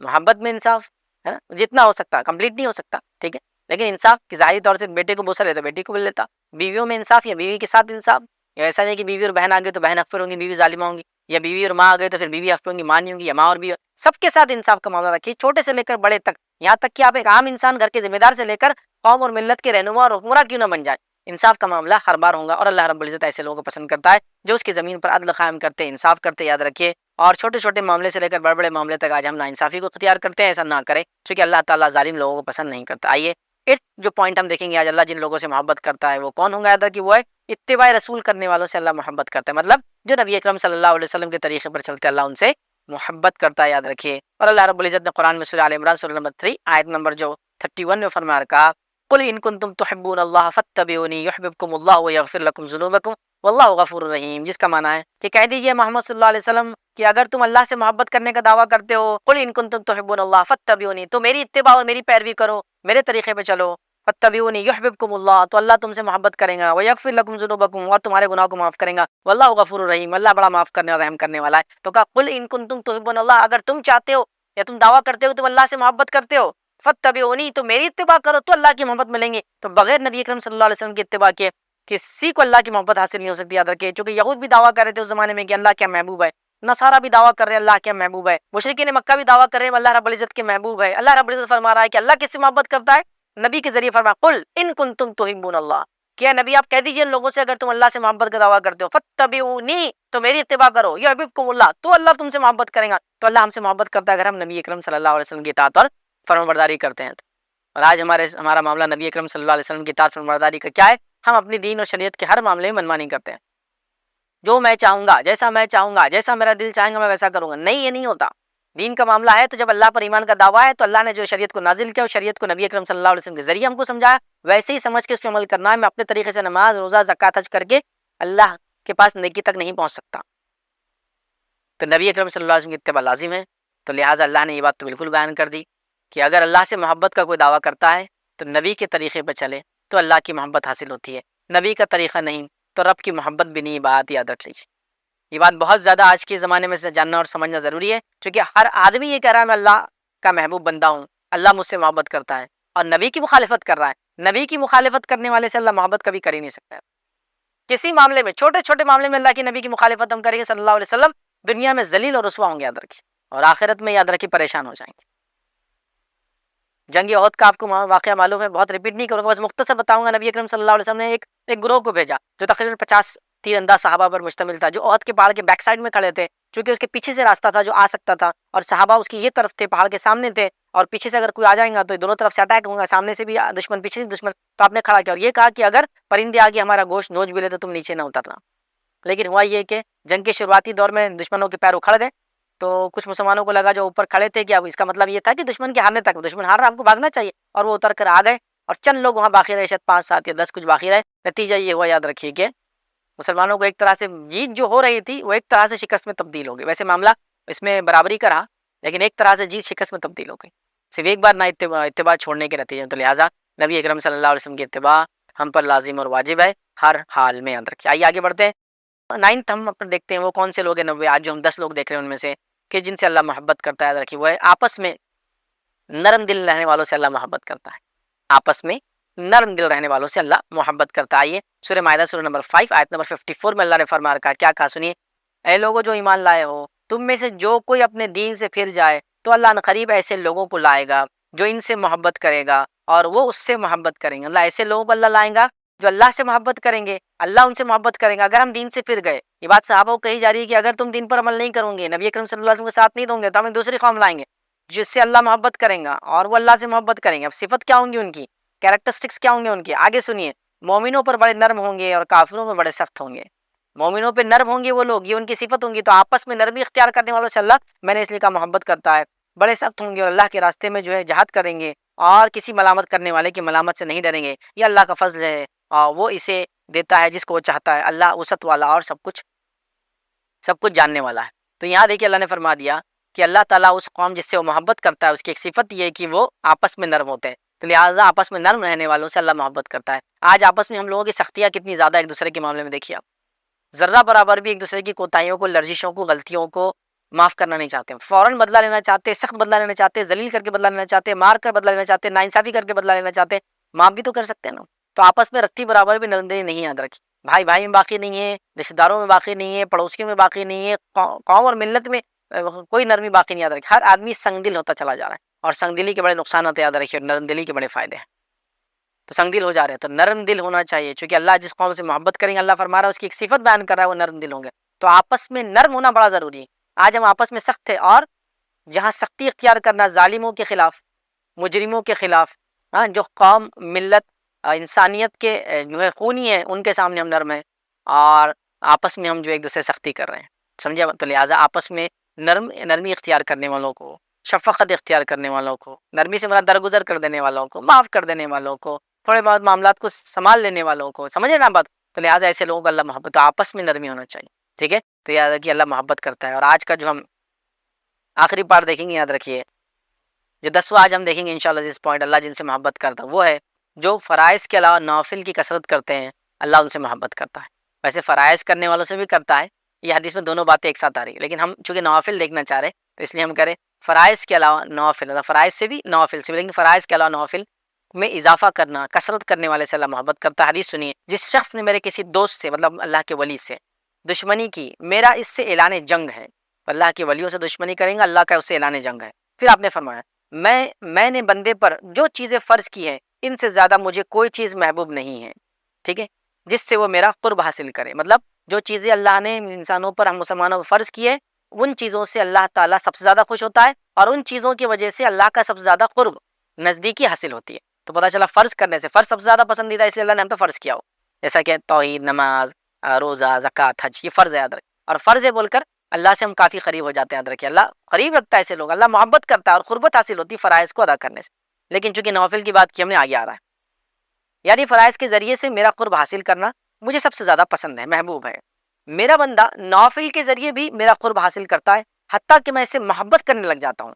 [SPEAKER 2] محبت میں انصاف ہے نا، جتنا ہو سکتا، کمپلیٹ نہیں ہو سکتا، ٹھیک ہے، لیکن انصاف کہ ظاہری طور سے بیٹے کو بوسہ لیتا بیٹی کو بھی لیتا. بیویوں میں انصاف، یا بیوی کے ساتھ انصاف، یا ایسا نہیں کہ بیوی اور بہن آ گئی تو بہن حق پر ہوں گی، بیوی ظالمہ ہوں گی، یا بیوی اور ماں آ گئی تو پھر بیوی حق پر ہوں گی، ماں نہیں ہوں گی، یا ماں اور بیوی. سب کے ساتھ انصاف کا معاملہ رکھیے، چھوٹے سے لے کر بڑے تک، یہاں تک کہ آپ ایک عام انسان، گھر کے ذمہ دار سے لے کر قوم اور ملت کے رہنما اور حکمراں کیوں نہ بن جائے، انصاف کا معاملہ ہر بار ہوگا. اور اللہ رب العزت ایسے لوگوں کو پسند کرتا ہے جو اس کی زمین پر عدل قائم کرتے، انصاف کرتے. یاد رکھیے، اور چھوٹے چھوٹے معاملے سے لے کر بڑے بڑے معاملے تک آج ہم ناانصافی کو اختیار کرتے ہیں. ایسا نہ کریں، چونکہ اللہ تعالیٰ ظالم لوگوں کو پسند نہیں کرتا. آئیے ایک جو پوائنٹ ہم دیکھیں گے آج، اللہ جن لوگوں سے محبت کرتا ہے وہ کون ہوں گا؟ یاد رکھیے وہ ہے اتباع رسول کرنے والوں سے اللہ محبت کرتا ہے. مطلب جو نبی اکرم صلی اللہ علیہ وسلم کے طریقے پر چلتے اللہ ان سے محبت کرتا ہے. یاد رکھیے. اور اللہ رب العزت نے قرآن میں سورہ آل عمران سورہ نمبر 3 آیت نمبر جو 31 میں فرما رکھا، قل ان کنتم تحبون اللہ فاتبعونی یحببکم اللہ ویغفر لکم ذنوبکم واللہ غفور رحیم. جس کا معنی ہے کہ کہہ دیجئے محمد صلی اللہ علیہ وسلم کہ اگر تم اللہ سے محبت کرنے کا دعویٰ کرتے ہو، قل ان کنتم تحبون اللہ فاتبعونی، تو میری اتباع اور میری پیروی کرو، میرے طریقے پہ چلو. فاتبعونی یحببکم اللہ، تو اللہ تم سے محبت کرے گا، ویغفر لکم ذنوبکم، اور تمہارے گناہوں کو معاف کرے گا، واللہ غفور الرحیم، اللہ بڑا معاف کرنے اور رحم کرنے والا ہے. تو کہا قل ان کنتم تحبون اللہ، اگر تم چاہتے ہو یا تم دعویٰ کرتے ہو تم اللہ سے محبت کرتے ہو، فاتبعونی، تو میری اتباع کرو تو اللہ کی محبت ملیں گی. تو بغیر نبی اکرم صلی اللہ علیہ وسلم کی اتباع کے کسی کو اللہ کی محبت حاصل نہیں ہو سکتی. یاد رکھیے، چونکہ یہود بھی دعویٰ کر رہے تھے اس زمانے میں کہ اللہ کیا محبوب ہے، نصارہ بھی دعویٰ کر رہے ہیں اللہ کیا محبوب ہے، مشرکین مکہ بھی دعویٰ کر رہے ہیں اللہ رب العزت کے محبوب ہے. اللہ رب العزت فرما رہا ہے کہ اللہ کس سے محبت کرتا ہے؟ نبی کے ذریعے فرما، قل ان کنتم تحبون اللہ، کیا نبی آپ کہہ دیجئے ان لوگوں سے اگر تم اللہ سے محبت کا دعویٰ کرتے ہو، فاتبعونی، تو میری اتباع کرو، یحببکم اللہ، تو اللہ تم سے محبت کرے گا. تو اللہ ہم سے محبت کرتا ہے اگر ہم نبی اکرم صلی اللہ علیہ وسلم کی اطاعت اور فرمانبرداری کرتے ہیں. اور آج ہمارا معاملہ نبی اکرم صلی اللہ علیہ وسلم کی اطاعت فرمانبرداری کا کیا ہے؟ ہم اپنی دین اور شریعت کے ہر معاملے میں منمانی کرتے ہیں. جو میں چاہوں گا، جیسا میں چاہوں گا، جیسا میرا دل چاہے گا میں ویسا کروں گا. نہیں، یہ نہیں ہوتا. دین کا معاملہ ہے تو جب اللہ پر ایمان کا دعویٰ ہے تو اللہ نے جو شریعت کو نازل کیا، شریعت کو نبی اکرم صلی اللہ علیہ وسلم کے ذریعے ہم کو سمجھایا، ویسے ہی سمجھ کے اس پہ عمل کرنا ہے. میں اپنے طریقے سے نماز، روزہ، زکوٰۃ، حج کر کے اللہ کے پاس نیکی تک نہیں پہنچ سکتا. تو نبی اکرم صلی اللہ علیہ وسلم کی اتباع لازم ہے. تو لہٰذا اللہ نے یہ بات تو بالکل بیان کر دی کہ اگر اللہ سے محبت کا کوئی دعویٰ کرتا ہے تو نبی کے طریقے پہ چلے تو اللہ کی محبت حاصل ہوتی ہے. نبی کا طریقہ نہیں تو رب کی محبت بھی نہیں. بات یاد رکھ لیجیے، یہ بات بہت زیادہ آج کے زمانے میں سے جاننا اور سمجھنا ضروری ہے، چونکہ ہر آدمی یہ کہہ رہا ہے میں اللہ کا محبوب بندہ ہوں، اللہ مجھ سے محبت کرتا ہے، اور نبی کی مخالفت کر رہا ہے. نبی کی مخالفت کرنے والے سے اللہ محبت کبھی کر ہی نہیں سکتا ہے. کسی معاملے میں، چھوٹے چھوٹے معاملے میں اللہ کی نبی کی مخالفت ہم کریں گے صلی اللہ علیہ وسلم، دنیا میں ذلیل اور رسوا ہوں گے، یاد رکھیے، اور آخرت میں یاد رکھیے پریشان ہو جائیں گے. جنگ احد کا آپ کو واقعہ معلوم ہے، بہت ریپیٹ نہیں کروں گا، بس مختصر بتاؤں گا. نبی اکرم صلی اللہ علیہ وسلم نے ایک گروہ کو بھیجا جو تقریباً 50 تیر انداز صحابہ پر مشتمل تھا، جو عہد کے پہاڑ کے بیک سائڈ میں کھڑے تھے، چونکہ اس کے پیچھے سے راستہ تھا جو آ سکتا تھا، اور صحابہ اس کی یہ طرف تھے، پہاڑ کے سامنے تھے، اور پیچھے سے اگر کوئی آ جائیں گا تو دونوں طرف سے اٹیک ہوگا، سامنے سے بھی دشمن پیچھے سے دشمن، تو آپ نے کھڑا کیا اور یہ کہا کہ اگر پرندے آگے ہمارا گوشت نوچ بھی لے تو تم نیچے نہ اترنا۔ لیکن ہوا یہ کہ جنگ کے شروعاتی دور میں دشمنوں کے پیر اکھڑ گئے، تو کچھ مسلمانوں کو لگا جو اوپر کھڑے تھے کہ اب اس کا مطلب یہ تھا کہ دشمن کے ہارنے تک، دشمن ہار رہا، آپ کو بھاگنا چاہیے، اور وہ اتر کر آ گئے، اور چند لوگ وہاں باقی رہے، شاید 5 7 یا 10 کچھ باقی رہے۔ نتیجہ یہ ہوا، یاد رکھیے کہ مسلمانوں کو ایک طرح سے جیت جو ہو رہی تھی وہ ایک طرح سے شکست میں تبدیل ہو گئی۔ ویسے معاملہ اس میں برابری کا رہا، لیکن ایک طرح سے جیت شکست میں تبدیل ہو گئی، صرف ایک بار نہ اتباع چھوڑنے کے نتیجے میں۔ تو لہٰذا نبی اکرم صلی اللہ علیہ وسلم کی اتباع ہم پر لازم اور واجب ہے ہر حال میں، یاد رکھیے۔ آئیے آگے بڑھتے ہیں۔ 9th ہم اپنے دیکھتے ہیں وہ کون سے لوگ ہیں 90، آج جو ہم 10 لوگ دیکھ رہے ہیں ان میں سے کہ جن سے اللہ محبت کرتا ہے، یاد رکھیے وہ ہے آپس میں نرم دل رہنے والوں سے اللہ محبت کرتا ہے، آپس میں نرم دل رہنے والوں سے اللہ محبت کرتا ہے۔ آئیے سورہ مائدہ سورہ نمبر 5 آیت نمبر 54 میں اللہ نے فرما رکھا، کیا کہا سنیے، اے لوگوں جو ایمان لائے ہو، تم میں سے جو کوئی اپنے دین سے پھر جائے تو اللہ عنقریب ایسے لوگوں کو لائے گا جو ان سے محبت کرے گا اور وہ اس سے محبت کریں گے۔ اللہ ایسے لوگوں کو اللہ لائیں گا جو اللہ سے محبت کریں گے، اللہ ان سے محبت کریں گا اگر ہم دین سے پھر گئے۔ یہ بات صحابہ کو کہی جا رہی ہے کہ اگر تم دین پر عمل نہیں کرو گے، نبی اکرم صلی اللہ علیہ وسلم کے ساتھ نہیں دوں گے تو ہمیں دوسری قوم لائیں گے جس سے اللہ محبت کریں گا اور وہ اللہ سے محبت کریں گے۔ اب صفت کیا ہوں گی ان کی، کیریکٹرسٹکس کیا ہوں گے ان کی، آگے سنیے، مومنوں پر بڑے نرم ہوں گے اور کافروں پر بڑے سخت ہوں گے۔ مومنوں پہ نرم ہوں گے وہ لوگ، یہ ان کی صفت ہوں گی، تو آپس میں نرمی اختیار کرنے والوں سے اللہ میں نے اس لیے کہا محبت کرتا ہے۔ بڑے سخت ہوں گے اور اللہ کے راستے میں جو ہے جہاد کریں گے اور کسی ملامت کرنے والے کی ملامت سے نہیں ڈریں گے۔ یہ اللہ کا فضل ہے اور وہ اسے دیتا ہے جس کو وہ چاہتا ہے، اللہ وسعت والا اور سب کچھ جاننے والا ہے۔ تو یہاں دیکھیے اللہ نے فرما دیا کہ اللہ تعالیٰ اس قوم جس سے وہ محبت کرتا ہے اس کی ایک صفت یہ ہے کہ وہ آپس میں نرم ہوتے ہیں، تو لہٰذا آپس میں نرم رہنے والوں سے اللہ محبت کرتا ہے۔ آج آپس میں ہم لوگوں کی سختیاں کتنی زیادہ ایک دوسرے کے معاملے میں، دیکھیے آپ ذرہ برابر بھی ایک دوسرے کی کوتاہیوں کو، لرزشوں کو، غلطیوں کو معاف کرنا نہیں چاہتے، فوراً بدلہ لینا چاہتے، سخت بدلہ لینا چاہتے، ذلیل کر کے بدلہ لینا چاہتے، مار کر بدلہ لینا چاہتے، ناانصافی کر کے بدلہ لینا چاہتے، معاف بھی تو کر سکتے ہیں نا۔ تو آپس میں رتی برابر بھی نرمدلی نہیں، یاد رکھیے، بھائی بھائی میں باقی نہیں ہے، رشتہ داروں میں باقی نہیں ہے، پڑوسیوں میں باقی نہیں ہے، قوم اور ملت میں کوئی نرمی باقی نہیں، یاد رکھیے۔ ہر آدمی سنگ دل ہوتا چلا جا رہا ہے، اور سنگ دلی کے بڑے نقصانات، یاد رکھیے، اور نرم دلی کے بڑے فائدے ہیں۔ تو سنگ دل ہو جا رہے ہیں تو نرم دل ہونا چاہیے، چونکہ اللہ جس قوم سے محبت کریں گے، اللہ فرما رہا ہے اس کی ایک صفت بیان کر رہا ہے وہ نرم دل ہوں گے، تو آپس میں نرم ہونا بڑا ضروری ہے۔ آج ہم آپس میں سخت تھے، اور جہاں سختی اختیار کرنا ظالموں کے خلاف، مجرموں کے خلاف، جو قوم ملت انسانیت کے جو ہے خونی ہیں ان کے سامنے ہم نرم ہیں، اور آپس میں ہم جو ایک دوسرے سختی کر رہے ہیں، سمجھے؟ تو لہٰذا آپس میں نرمی اختیار کرنے والوں کو، شفقت اختیار کرنے والوں کو، نرمی سے مراد درگزر کر دینے والوں کو، معاف کر دینے والوں کو، تھوڑے بہت معاملات کو سنبھال لینے والوں کو، سمجھے نا بات؟ تو لہٰذا ایسے لوگوں کو اللہ محبت، تو آپس میں نرمی ہونا چاہیے، ٹھیک ہے؟ تو یاد رکھیے اللہ محبت کرتا ہے۔ اور آج کا جو ہم آخری پارٹ دیکھیں گے، یاد رکھیے جو 10واں آج ہم دیکھیں گے انشاءاللہ جس پوائنٹ اللہ جن سے محبت کرتا ہے وہ ہے جو فرائض کے علاوہ نوافل کی کثرت کرتے ہیں، اللہ ان سے محبت کرتا ہے۔ ویسے فرائض کرنے والوں سے بھی کرتا ہے، یہ حدیث میں دونوں باتیں ایک ساتھ آ رہی ہیں، لیکن ہم چونکہ نوافل دیکھنا چاہ رہے تو اس لیے ہم کریں فرائض کے علاوہ نوافل، فرائض سے بھی نوافل سے بھی، لیکن فرائض کے علاوہ نوافل میں اضافہ کرنا، کثرت کرنے والے سے اللہ محبت کرتا ہے۔ حدیث سنیے، جس شخص نے میرے کسی دوست سے، مطلب اللہ کے ولی سے دشمنی کی، میرا اس سے اعلان جنگ ہے، اللہ کے ولیوں سے دشمنی کریں گا، اللہ کا اس سے اعلان جنگ ہے۔ پھر آپ نے فرمایا میں نے بندے پر جو چیزیں فرض کی ہیں ان سے زیادہ مجھے کوئی چیز محبوب نہیں ہے، ٹھیک ہے، جس سے وہ میرا قرب حاصل کرے۔ مطلب جو چیزیں اللہ نے انسانوں پر، ہم مسلمانوں پر فرض کی ہے، ان چیزوں سے اللہ تعالیٰ سب سے زیادہ خوش ہوتا ہے، اور ان چیزوں کی وجہ سے اللہ کا سب سے زیادہ قرب، نزدیکی حاصل ہوتی ہے۔ تو پتہ چلا فرض کرنے سے، فرض سب سے زیادہ پسندیدہ اس لیے اللہ نے ہم پہ فرض کیا ہو، جیسا کہ توحید، نماز، روزہ، زکوٰۃ، حج، یہ فرض ہے، یاد رکھ، اور فرض ہے بول کر اللہ سے ہم کافی قریب ہو جاتے ہیں، یاد رکھیے اللہ قریب رکھتا ہے ایسے لوگ، اللہ محبت کرتا ہے اور قربت حاصل ہوتی ہے فرائض کو ادا کرنے سے۔ لیکن چونکہ نوافل کی بات کی ہم نے، آگے آ رہا ہے، یعنی فرائض کے ذریعے سے میرا قرب حاصل کرنا مجھے سب سے زیادہ پسند ہے، محبوب ہے۔ میرا بندہ نوافل کے ذریعے بھی میرا قرب حاصل کرتا ہے، حتیٰ کہ میں اسے محبت کرنے لگ جاتا ہوں۔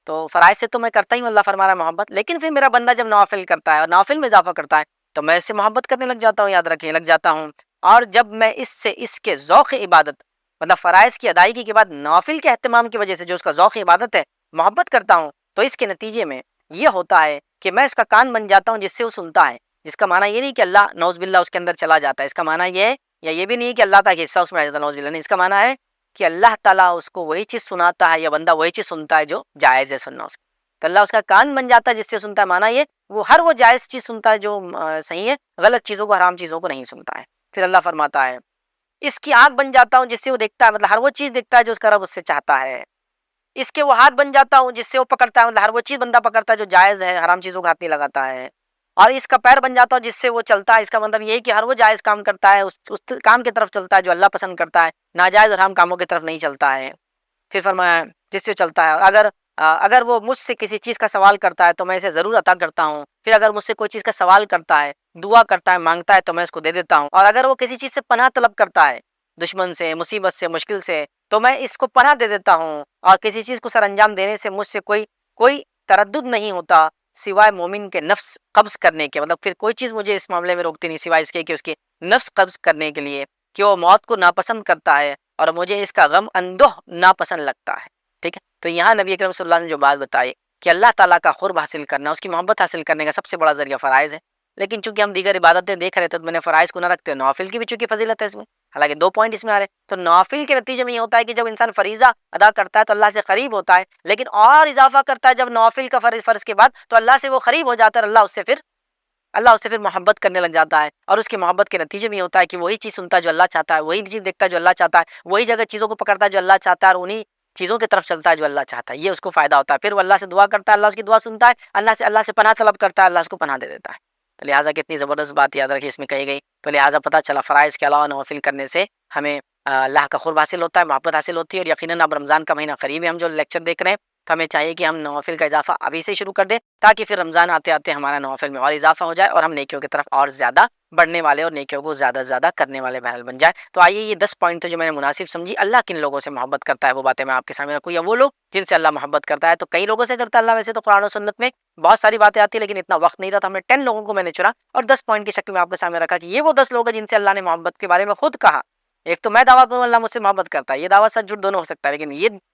[SPEAKER 2] تو فرائض سے تو میں کرتا ہی ہوں، اللہ فرما رہا ہے محبت، لیکن پھر میرا بندہ جب نوافل کرتا ہے اور نوافل میں اضافہ کرتا ہے تو میں اس سے محبت کرنے لگ جاتا ہوں، یاد رکھیں لگ جاتا ہوں۔ اور جب میں اس کے ذوق عبادت، مطلب فرائض کی ادائیگی کے بعد نوافل کے اہتمام کی وجہ سے جو اس کا ذوق عبادت ہے، محبت کرتا ہوں، تو اس کے نتیجے میں یہ ہوتا ہے کہ میں اس کا کان بن جاتا ہوں جس سے وہ سنتا ہے، جس کا معنی یہ نہیں کہ اللہ نعوذ باللہ اس کے اندر چلا جاتا ہے، اس کا معنی یہ ہے، یا یہ بھی نہیں کہ اللہ کا ایک حصہ اس میں آ جاتا ہے، نعوذ باللہ نہیں، اس کا معنی ہے کہ اللہ تعالیٰ اس کو وہی چیز سناتا ہے، یا بندہ وہی چیز سنتا ہے جو جائز ہے سننا اس کا، تو اللہ اس کا کان بن جاتا ہے جس سے سنتا ہے، معنی یہ وہ وہ جائز چیز سنتا ہے جو صحیح ہے، غلط چیزوں کو، حرام چیزوں کو نہیں سنتا ہے۔ پھر اللہ فرماتا ہے اس کی آنکھ بن جاتا ہوں جس سے وہ دیکھتا ہے، مطلب ہر وہ چیز دیکھتا ہے جو اس کا رب اس سے چاہتا ہے. اس کے وہ ہاتھ بن جاتا ہوں جس سے وہ پکڑتا ہے، مطلب ہر وہ چیز بندہ پکڑتا ہے جو جائز ہے، حرام چیزوں کا ہاتھ نہیں لگاتا ہے. اور اس کا پیر بن جاتا ہوں جس سے وہ چلتا ہے، اس کا مطلب یہی کہ ہر وہ جائز کام کرتا ہے، اس کام کی طرف چلتا ہے جو اللہ پسند کرتا ہے، ناجائز اور حرام کاموں کی طرف نہیں چلتا ہے. پھر فرمایا جس سے چلتا ہے. اور اگر وہ مجھ سے کسی چیز کا سوال کرتا ہے تو میں اسے ضرور عطا کرتا ہوں. پھر اگر مجھ سے کوئی چیز کا سوال کرتا ہے، دعا کرتا ہے، مانگتا ہے تو میں اس کو دے دیتا ہوں. اور اگر وہ کسی چیز سے پناہ طلب کرتا ہے، دشمن سے، مصیبت سے، مشکل سے، تو میں اس کو پناہ دے دیتا ہوں. اور کسی چیز کو سر انجام دینے سے مجھ سے کوئی تردد نہیں ہوتا سوائے مومن کے نفس قبض کرنے کے. مطلب پھر کوئی چیز مجھے اس معاملے میں روکتی نہیں سوائے اس کے کہ اس کے نفس قبض کرنے کے لیے، کہ وہ موت کو ناپسند کرتا ہے اور مجھے اس کا غم اندوہ ناپسند لگتا ہے. ٹھیک ہے، تو یہاں نبی اکرم صلی اللہ علیہ وسلم نے جو بات بتائی کہ اللہ تعالیٰ کا قرب حاصل کرنا، اس کی محبت حاصل کرنے کا سب سے بڑا ذریعہ فرائض ہے. لیکن چونکہ ہم دیگر عبادتیں دیکھ رہے تھے تو میں نے فرائض کو نہ رکھتے نوافل کی بھی چونکہ فضیلت ہے اس میں. حالانکہ 2 پوائنٹ اس میں آ رہے ہیں. تو نوافل کے نتیجے میں یہ ہوتا ہے کہ جب انسان فریضہ ادا کرتا ہے تو اللہ سے قریب ہوتا ہے، لیکن اور اضافہ کرتا ہے جب نوافل کا فرض کے بعد تو اللہ سے وہ قریب ہو جاتا ہے، اور اللہ اس سے پھر محبت کرنے لگ جاتا ہے. اور اس کی محبت کے نتیجے میں یہ ہوتا ہے کہ وہی چیز سنتا ہے جو اللہ چاہتا ہے، وہی چیز دیکھتا ہے جو اللہ چاہتا ہے، وہی جگہ چیزوں کو پکڑتا ہے جو اللہ چاہتا ہے، اور انہی چیزوں کی طرف چلتا ہے جو اللہ چاہتا ہے. یہ اس کو فائدہ ہوتا ہے. پھر وہ اللہ سے دعا کرتا ہے، اللہ اس کی دعا سنتا ہے، اللہ سے پناہ طلب کرتا ہے، اللہ اس کو پناہ دے دیتا ہے. تو لہٰذا کتنی زبردست بات یاد رکھیے اس میں کہی گئی. تو لہٰذا پتہ چلا فرائض کے علاوہ نوافل کرنے سے ہمیں اللہ کا قرب حاصل ہوتا ہے، محبت حاصل ہوتی ہے. اور یقیناً اب رمضان کا مہینہ قریب ہے، ہم جو لیکچر دیکھ رہے ہیں تو ہمیں چاہیے کہ ہم نوافل کا اضافہ ابھی سے شروع کر دیں تاکہ پھر رمضان آتے آتے ہمارا نوافل میں اور اضافہ ہو جائے اور ہم نیکیوں کی طرف اور زیادہ بڑھنے والے اور نیکیوں کو زیادہ زیادہ کرنے والے بہرحال بن جائے. تو آئیے یہ 10 پوائنٹ جو میں نے مناسب سمجھی. اللہ کن لوگوں سے محبت کرتا ہے وہ باتیں میں آپ کے سامنے رکھوں، یا وہ لوگ جن سے اللہ محبت کرتا ہے. تو کئی لوگوں سے کرتا ہے اللہ. ویسے تو قرآن و سنت میں بہت ساری باتیں آتی ہیں لیکن اتنا وقت نہیں تھا، تو ہم نے 10 لوگوں کو میں نے چنا اور 10 پوائنٹ کی شکل میں آپ کے سامنے رکھا کہ یہ وہ 10 لوگ ہیں جن سے اللہ نے محبت کے بارے میں خود کہا. ایک تو میں دعویٰ کروں اللہ مجھ سے محبت کرتا ہے، یہ دعویٰ سچ جھوٹ دونوں ہو سکتا ہے، لیکن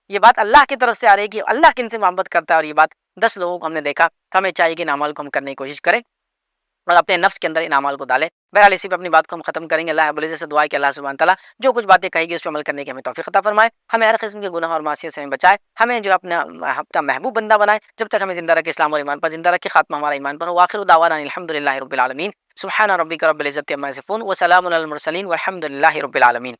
[SPEAKER 2] یہ بات اللہ کی طرف سے آ رہی ہے کہ اللہ کن سے محبت کرتا ہے. اور یہ بات 10 لوگوں کو ہم نے دیکھا. تو ہمیں چاہیے کہ ان اعمال کو ہم کرنے کی کوشش کریں اور اپنے نفس کے اندر ان اعمال کو ڈالیں. بہرحال اسی پہ اپنی بات کو ہم ختم کریں گے. اللہ رب العزت سے دعا ہے کہ اللہ سبحانہ تعالیٰ جو کچھ باتیں کہے گی اس پہ عمل کرنے کی ہمیں توفیق عطا فرمائے، ہمیں ہر قسم کے گناہ اور معصیت سے ہمیں بچائے، ہمیں جو اپنا محبوب بندہ بنائے. جب تک ہمیں زندہ رکھے اسلام اور ایمان پر زندہ رکھے، خاتمہ ہمارا ایمان پر ہو. آخر دعوانا الحمدللہ رب العالمین. سبحان ربک رب العزت عما یصفون وسلام علی المرسلین والحمدللہ رب العالمین.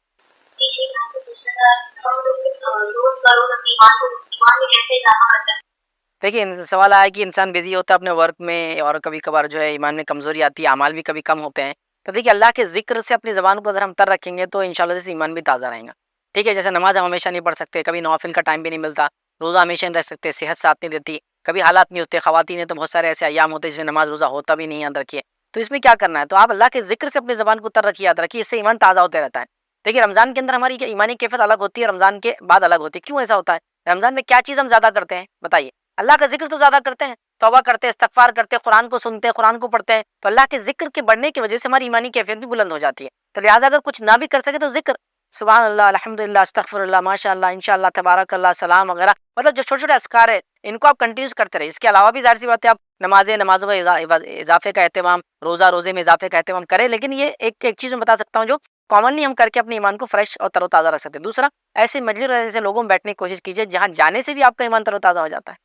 [SPEAKER 2] دیکھیے سوال آیا کہ انسان بزی ہوتا ہے اپنے ورک میں اور کبھی کبھار جو ہے ایمان میں کمزوری آتی ہے، اعمال بھی کبھی کم ہوتے ہیں. تو دیکھیے اللہ کے ذکر سے اپنی زبان کو اگر ہم تر رکھیں گے تو انشاءاللہ سے ایمان بھی تازہ رہیں گا. ٹھیک ہے، جیسے نماز ہم ہمیشہ نہیں پڑھ سکتے، کبھی نوافل کا ٹائم بھی نہیں ملتا، روزہ ہمیشہ نہیں رہ سکتے، صحت ساتھ نہیں دیتی، کبھی حالات نہیں ہوتے. خواتین ہیں تو بہت سارے ایسے ایام ہوتے ہیں جس میں نماز روزہ ہوتا بھی نہیں، یاد رکھیے. تو اس میں کیا کرنا ہے؟ تو آپ اللہ کے ذکر سے اپنی زبان کو تر رکھیے، یاد رکھیے، اس سے ایمان تازہ ہوتے رہتا ہے. دیکھیے رمضان کے اندر ہماری ایمانی کیفیت الگ ہوتی ہے، رمضان کے بعد الگ ہوتی ہے. کیوں ایسا ہوتا ہے؟ رمضان میں کیا چیز ہم زیادہ کرتے ہیں بتائیے؟ اللہ کا ذکر تو زیادہ کرتے ہیں، توبہ کرتے ہیں، استغفار کرتے ہیں، قرآن کو سنتے ہیں، قرآن کو پڑھتے ہیں. تو اللہ کے ذکر کے بڑھنے کی وجہ سے ہماری ایمانی کیفیت بھی بلند ہو جاتی ہے. تو لہٰذا اگر کچھ نہ بھی کر سکے تو ذکر، سبحان اللہ، الحمدللہ، استغفر اللہ، ماشاء اللہ، انشاءاللہ، تبارک اللہ، سلام وغیرہ، مطلب جو چھوٹے چھوٹے اذکار ہیں ان کو آپ کنٹینیوس کرتے رہے. اس کے علاوہ بھی ظاہر سی بات ہے آپ نمازوں میں اضافے کا اہتمام، روزے میں اضافے کا اہتمام کریں. لیکن یہ ایک چیز میں بتا سکتا ہوں جو کامنلی ہم کر کے اپنے ایمان کو فریش اور تر و تازہ رکھ سکتے ہیں. دوسرا، ایسے مجلس اور ایسے لوگوں میں بیٹھنے کی کوشش کیجیے جہاں جانے سے بھی آپ کا ایمان تر و تازہ ہو جاتا ہے.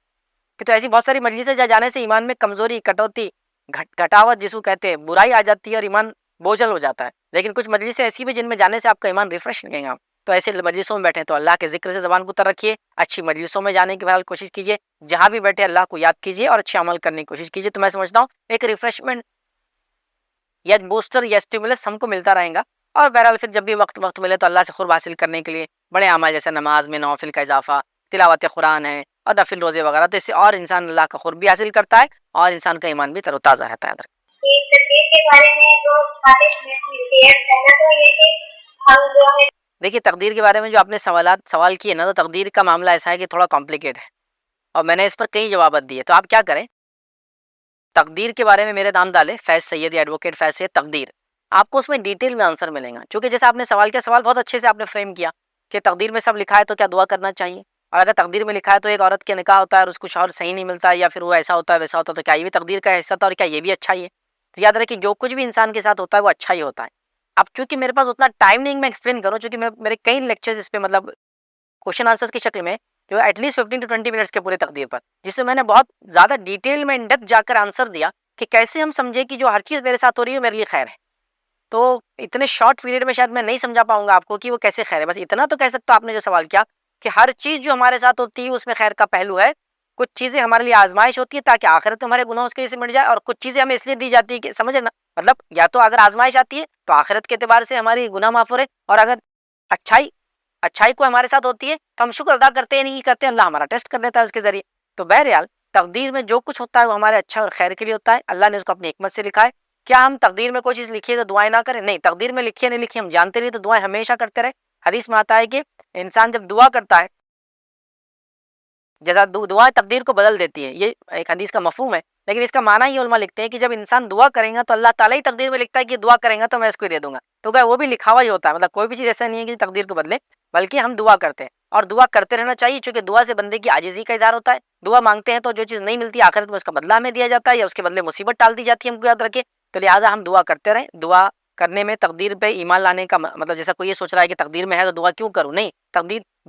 [SPEAKER 2] کہ تو ایسی بہت ساری مجلسیں جہاں جانے سے ایمان میں کمزوری، کٹوتی، گھٹاوٹ جس کو کہتے ہیں، برائی آ جاتی ہے اور ایمان بوجھل ہو جاتا ہے. لیکن کچھ مجلسیں ایسی بھی جن میں جانے سے آپ کا ایمان ریفریش لگے گا. تو ایسے مجلسوں میں بیٹھیں تو اللہ کے ذکر سے زبان کو تر رکھیے، اچھی مجلسوں میں جانے کی بہرحال کوشش کیجیے، جہاں بھی بیٹھے اللہ کو یاد کیجیے اور اچھے عمل کرنے کی کوشش کیجیے. تو میں سمجھتا ہوں ایک ریفریشمنٹ یا بوسٹر یا اسٹیمولس ہم کو ملتا رہے گا. اور بہرحال پھر جب بھی وقت ملے تو اللہ سے قرب حاصل کرنے کے لیے بڑے اعمال جیسے نماز میں نوافل کا اضافہ، تلاوت قرآن ہے اور نفل روزے وغیرہ، تو اس سے اور انسان اللہ کا قرب بھی حاصل کرتا ہے اور انسان کا ایمان بھی تر و تازہ رہتا ہے. دیکھیے تقدیر کے بارے میں جو آپ نے سوال کیے نا، تو تقدیر کا معاملہ ایسا ہے کہ تھوڑا کمپلیکیٹ ہے اور میں نے اس پر کئی جوابات دیے. تو آپ کیا کریں، تقدیر کے بارے میں میرے نام ڈالے، فیض سید یا ایڈوکیٹ فیض سید تقدیر، آپ کو اس میں ڈیٹیل میں آنسر ملیں گا. چونکہ جیسے آپ نے سوال کیا، سوال بہت اچھے سے آپ نے فریم کیا کہ تقدیر میں سب لکھا ہے تو کیا دعا کرنا چاہیے، اور اگر تقدیر میں لکھا ہے تو ایک عورت کے نکاح ہوتا ہے اور اس کو شوہر صحیح نہیں ملتا یا پھر وہ ایسا ہوتا ہے ویسا ہوتا ہے، تو کیا یہ بھی تقدیر کا حصہ تھا اور کیا یہ بھی اچھا ہی ہے؟ تو یاد رکھیں جو کچھ بھی انسان کے ساتھ ہوتا ہے وہ اچھا ہی ہوتا ہے. اب چونکہ میرے پاس اتنا ٹائم نہیں میں ایکسپلین کروں، چونکہ میرے کئی لیکچرز اس پہ مطلب کوشچن آنسرس کی شکل میں جو ایٹ لیسٹ 15 to 20 منٹس کے پورے تقدیر پر، جس سے میں نے بہت زیادہ ڈیٹیل میں ان ڈیپتھ جا کر آنسر دیا کہ کیسے ہم سمجھے کہ جو ہر چیز میرے ساتھ ہو رہی ہے میرے لیے خیر ہے. تو اتنے شارٹ پیریڈ میں شاید میں نہیں سمجھا پاؤں گا آپ کو کہ وہ کیسے خیر ہے. بس اتنا تو کہہ سکتا ہوں آپ نے جو سوال کیا کہ ہر چیز جو ہمارے ساتھ ہوتی ہے اس میں خیر کا پہلو ہے. کچھ چیزیں ہمارے لیے آزمائش ہوتی ہے تاکہ آخرت میں ہمارے گناہوں اس کے سے مٹ جائے, اور کچھ چیزیں ہمیں اس لیے دی جاتی ہے کہ سمجھے نا, مطلب یا تو اگر آزمائش آتی ہے تو آخرت کے اعتبار سے ہماری گناہ معاف ہو رہے, اور اگر اچھائی کو ہمارے ساتھ ہوتی ہے تو ہم شکر ادا کرتے ہیں نہیں کرتے, اللہ ہمارا ٹیسٹ کر لیتا ہے اس کے ذریعے. تو بہرحال تقدیر میں جو کچھ ہوتا ہے وہ ہمارے اچھا اور خیر کے لیے ہوتا ہے. اللہ نے اس کو اپنی حکمت سے لکھا ہے. کیا ہم تقدیر میں کوئی چیز لکھی ہے تو دعائیں نہ کریں؟ نہیں, تقدیر میں لکھی ہے نہیں لکھی ہم جانتے نہیں, تو دعائیں ہمیشہ کرتے رہے. حدیث میں آتا ہے کہ انسان جب دعا کرتا ہے جیسا دعائیں تقدیر کو بدل دیتی ہے, یہ ایک حدیث کا مفہوم ہے. لیکن اس کا معنی یہ علماء لکھتے ہیں کہ جب انسان دعا کرے گا تو اللہ تعالیٰ ہی تقدیر میں لکھتا ہے کہ دعا کرے گا تو میں اس کو دے دوں گا. تو وہ بھی لکھا ہوا ہی ہوتا ہے, مطلب کوئی بھی چیز ایسا نہیں ہے کہ تقدیر کو بدلے, بلکہ ہم دعا کرتے ہیں اور دعا کرتے رہنا چاہیے, چونکہ دعا سے بندے کی عاجزی کا اظہار ہوتا ہے. دعا مانگتے ہیں تو جو چیز نہیں ملتی آخرت میں اس کا بدلہ ہمیں دیا جاتا ہے یا اس کے بدلے مصیبت ٹال دی جاتی ہے, ہم کو یاد رکھے. تو لہٰذا ہم دعا کرتے رہیں. دعا کرنے میں تقدیر پہ ایمان لانے کا مطلب, جیسا کوئی یہ سوچ رہا ہے کہ تقدیر میں ہے تو دعا کیوں کروں, نہیں,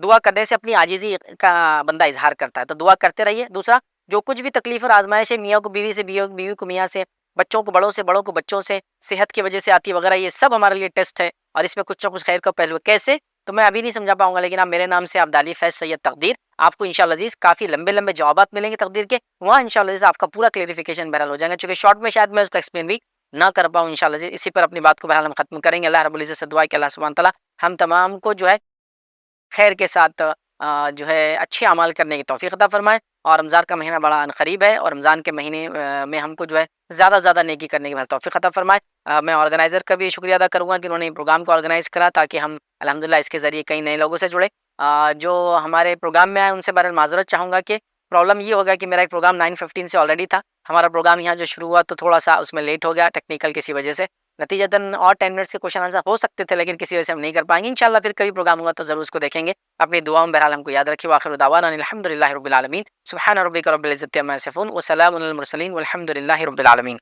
[SPEAKER 2] دعا کرنے سے اپنی عاجزی کا بندہ اظہار کرتا ہے, تو دعا کرتے رہیے. دوسرا, جو کچھ بھی تکلیف اور آزمائش ہے میاں کو بیوی سے, بیوی کو میاں سے, بچوں کو بڑوں سے, بڑوں کو بچوں سے, صحت کی وجہ سے آتی ہے وغیرہ, یہ سب ہمارے لیے ٹیسٹ ہے اور اس میں کچھ نہ کچھ خیر کا پہلو ہے. کیسے تو میں ابھی نہیں سمجھا پاؤں گا, لیکن آپ میرے نام سے عبدالی فیض سید تقدیر, آپ کو انشاءاللہ عزیز کافی لمبے لمبے جوابات ملیں گے تقدیر کے, وہاں انشاءاللہ عزیز آپ کا پورا کلیریفیکیشن بہرحال ہو جائے گا. چونکہ شارٹ میں شاید میں اس کو ایکسپلین بھی نہ کر پاؤں انشاءاللہ عزیز. اسی پر اپنی بات کو بہرحال ہم ختم کریں گے. اللہ رب العزت سے دعا ہے کہ اللہ سبحانہ تعالیٰ ہم تمام کو جو ہے خیر کے ساتھ جو ہے اچھے اعمال کرنے کی توفیق عطا فرمائے. اور رمضان کا مہینہ بڑا قریب ہے, اور رمضان کے مہینے میں ہم کو جو ہے زیادہ سے زیادہ نیکی کرنے کی توفیق عطا فرمائے. میں آرگنائزر کا بھی شکریہ ادا کروں گا کہ انہوں نے پروگرام کو آرگنائز کرا تاکہ ہم الحمدللہ اس کے ذریعے کئی نئے لوگوں سے جڑے. جو ہمارے پروگرام میں آئے ان سے بہرحال معذرت چاہوں گا کہ پرابلم یہ ہوگا کہ میرا ایک پروگرام 9:15 سے آلریڈی تھا. ہمارا پروگرام یہاں جو شروع ہوا تو تھوڑا سا اس میں لیٹ ہو گیا ٹیکنیکل کسی وجہ سے, نتیجتاً اور 10 منٹس کے کوشچن آنسر ہو سکتے تھے لیکن کسی وجہ سے ہم نہیں کر پائیں گے. انشاءاللہ پھر کبھی پروگرام ہوگا تو ضرور اس کو دیکھیں گے. اپنی دعاؤں میں بہرحال ہم کو یاد رکھیے. وآخر دعوانا الحمدللہ رب العالمین. سبحان ربک رب العزت عما یصفون وسلام علی المرسلین والحمد للہ رب العالمین.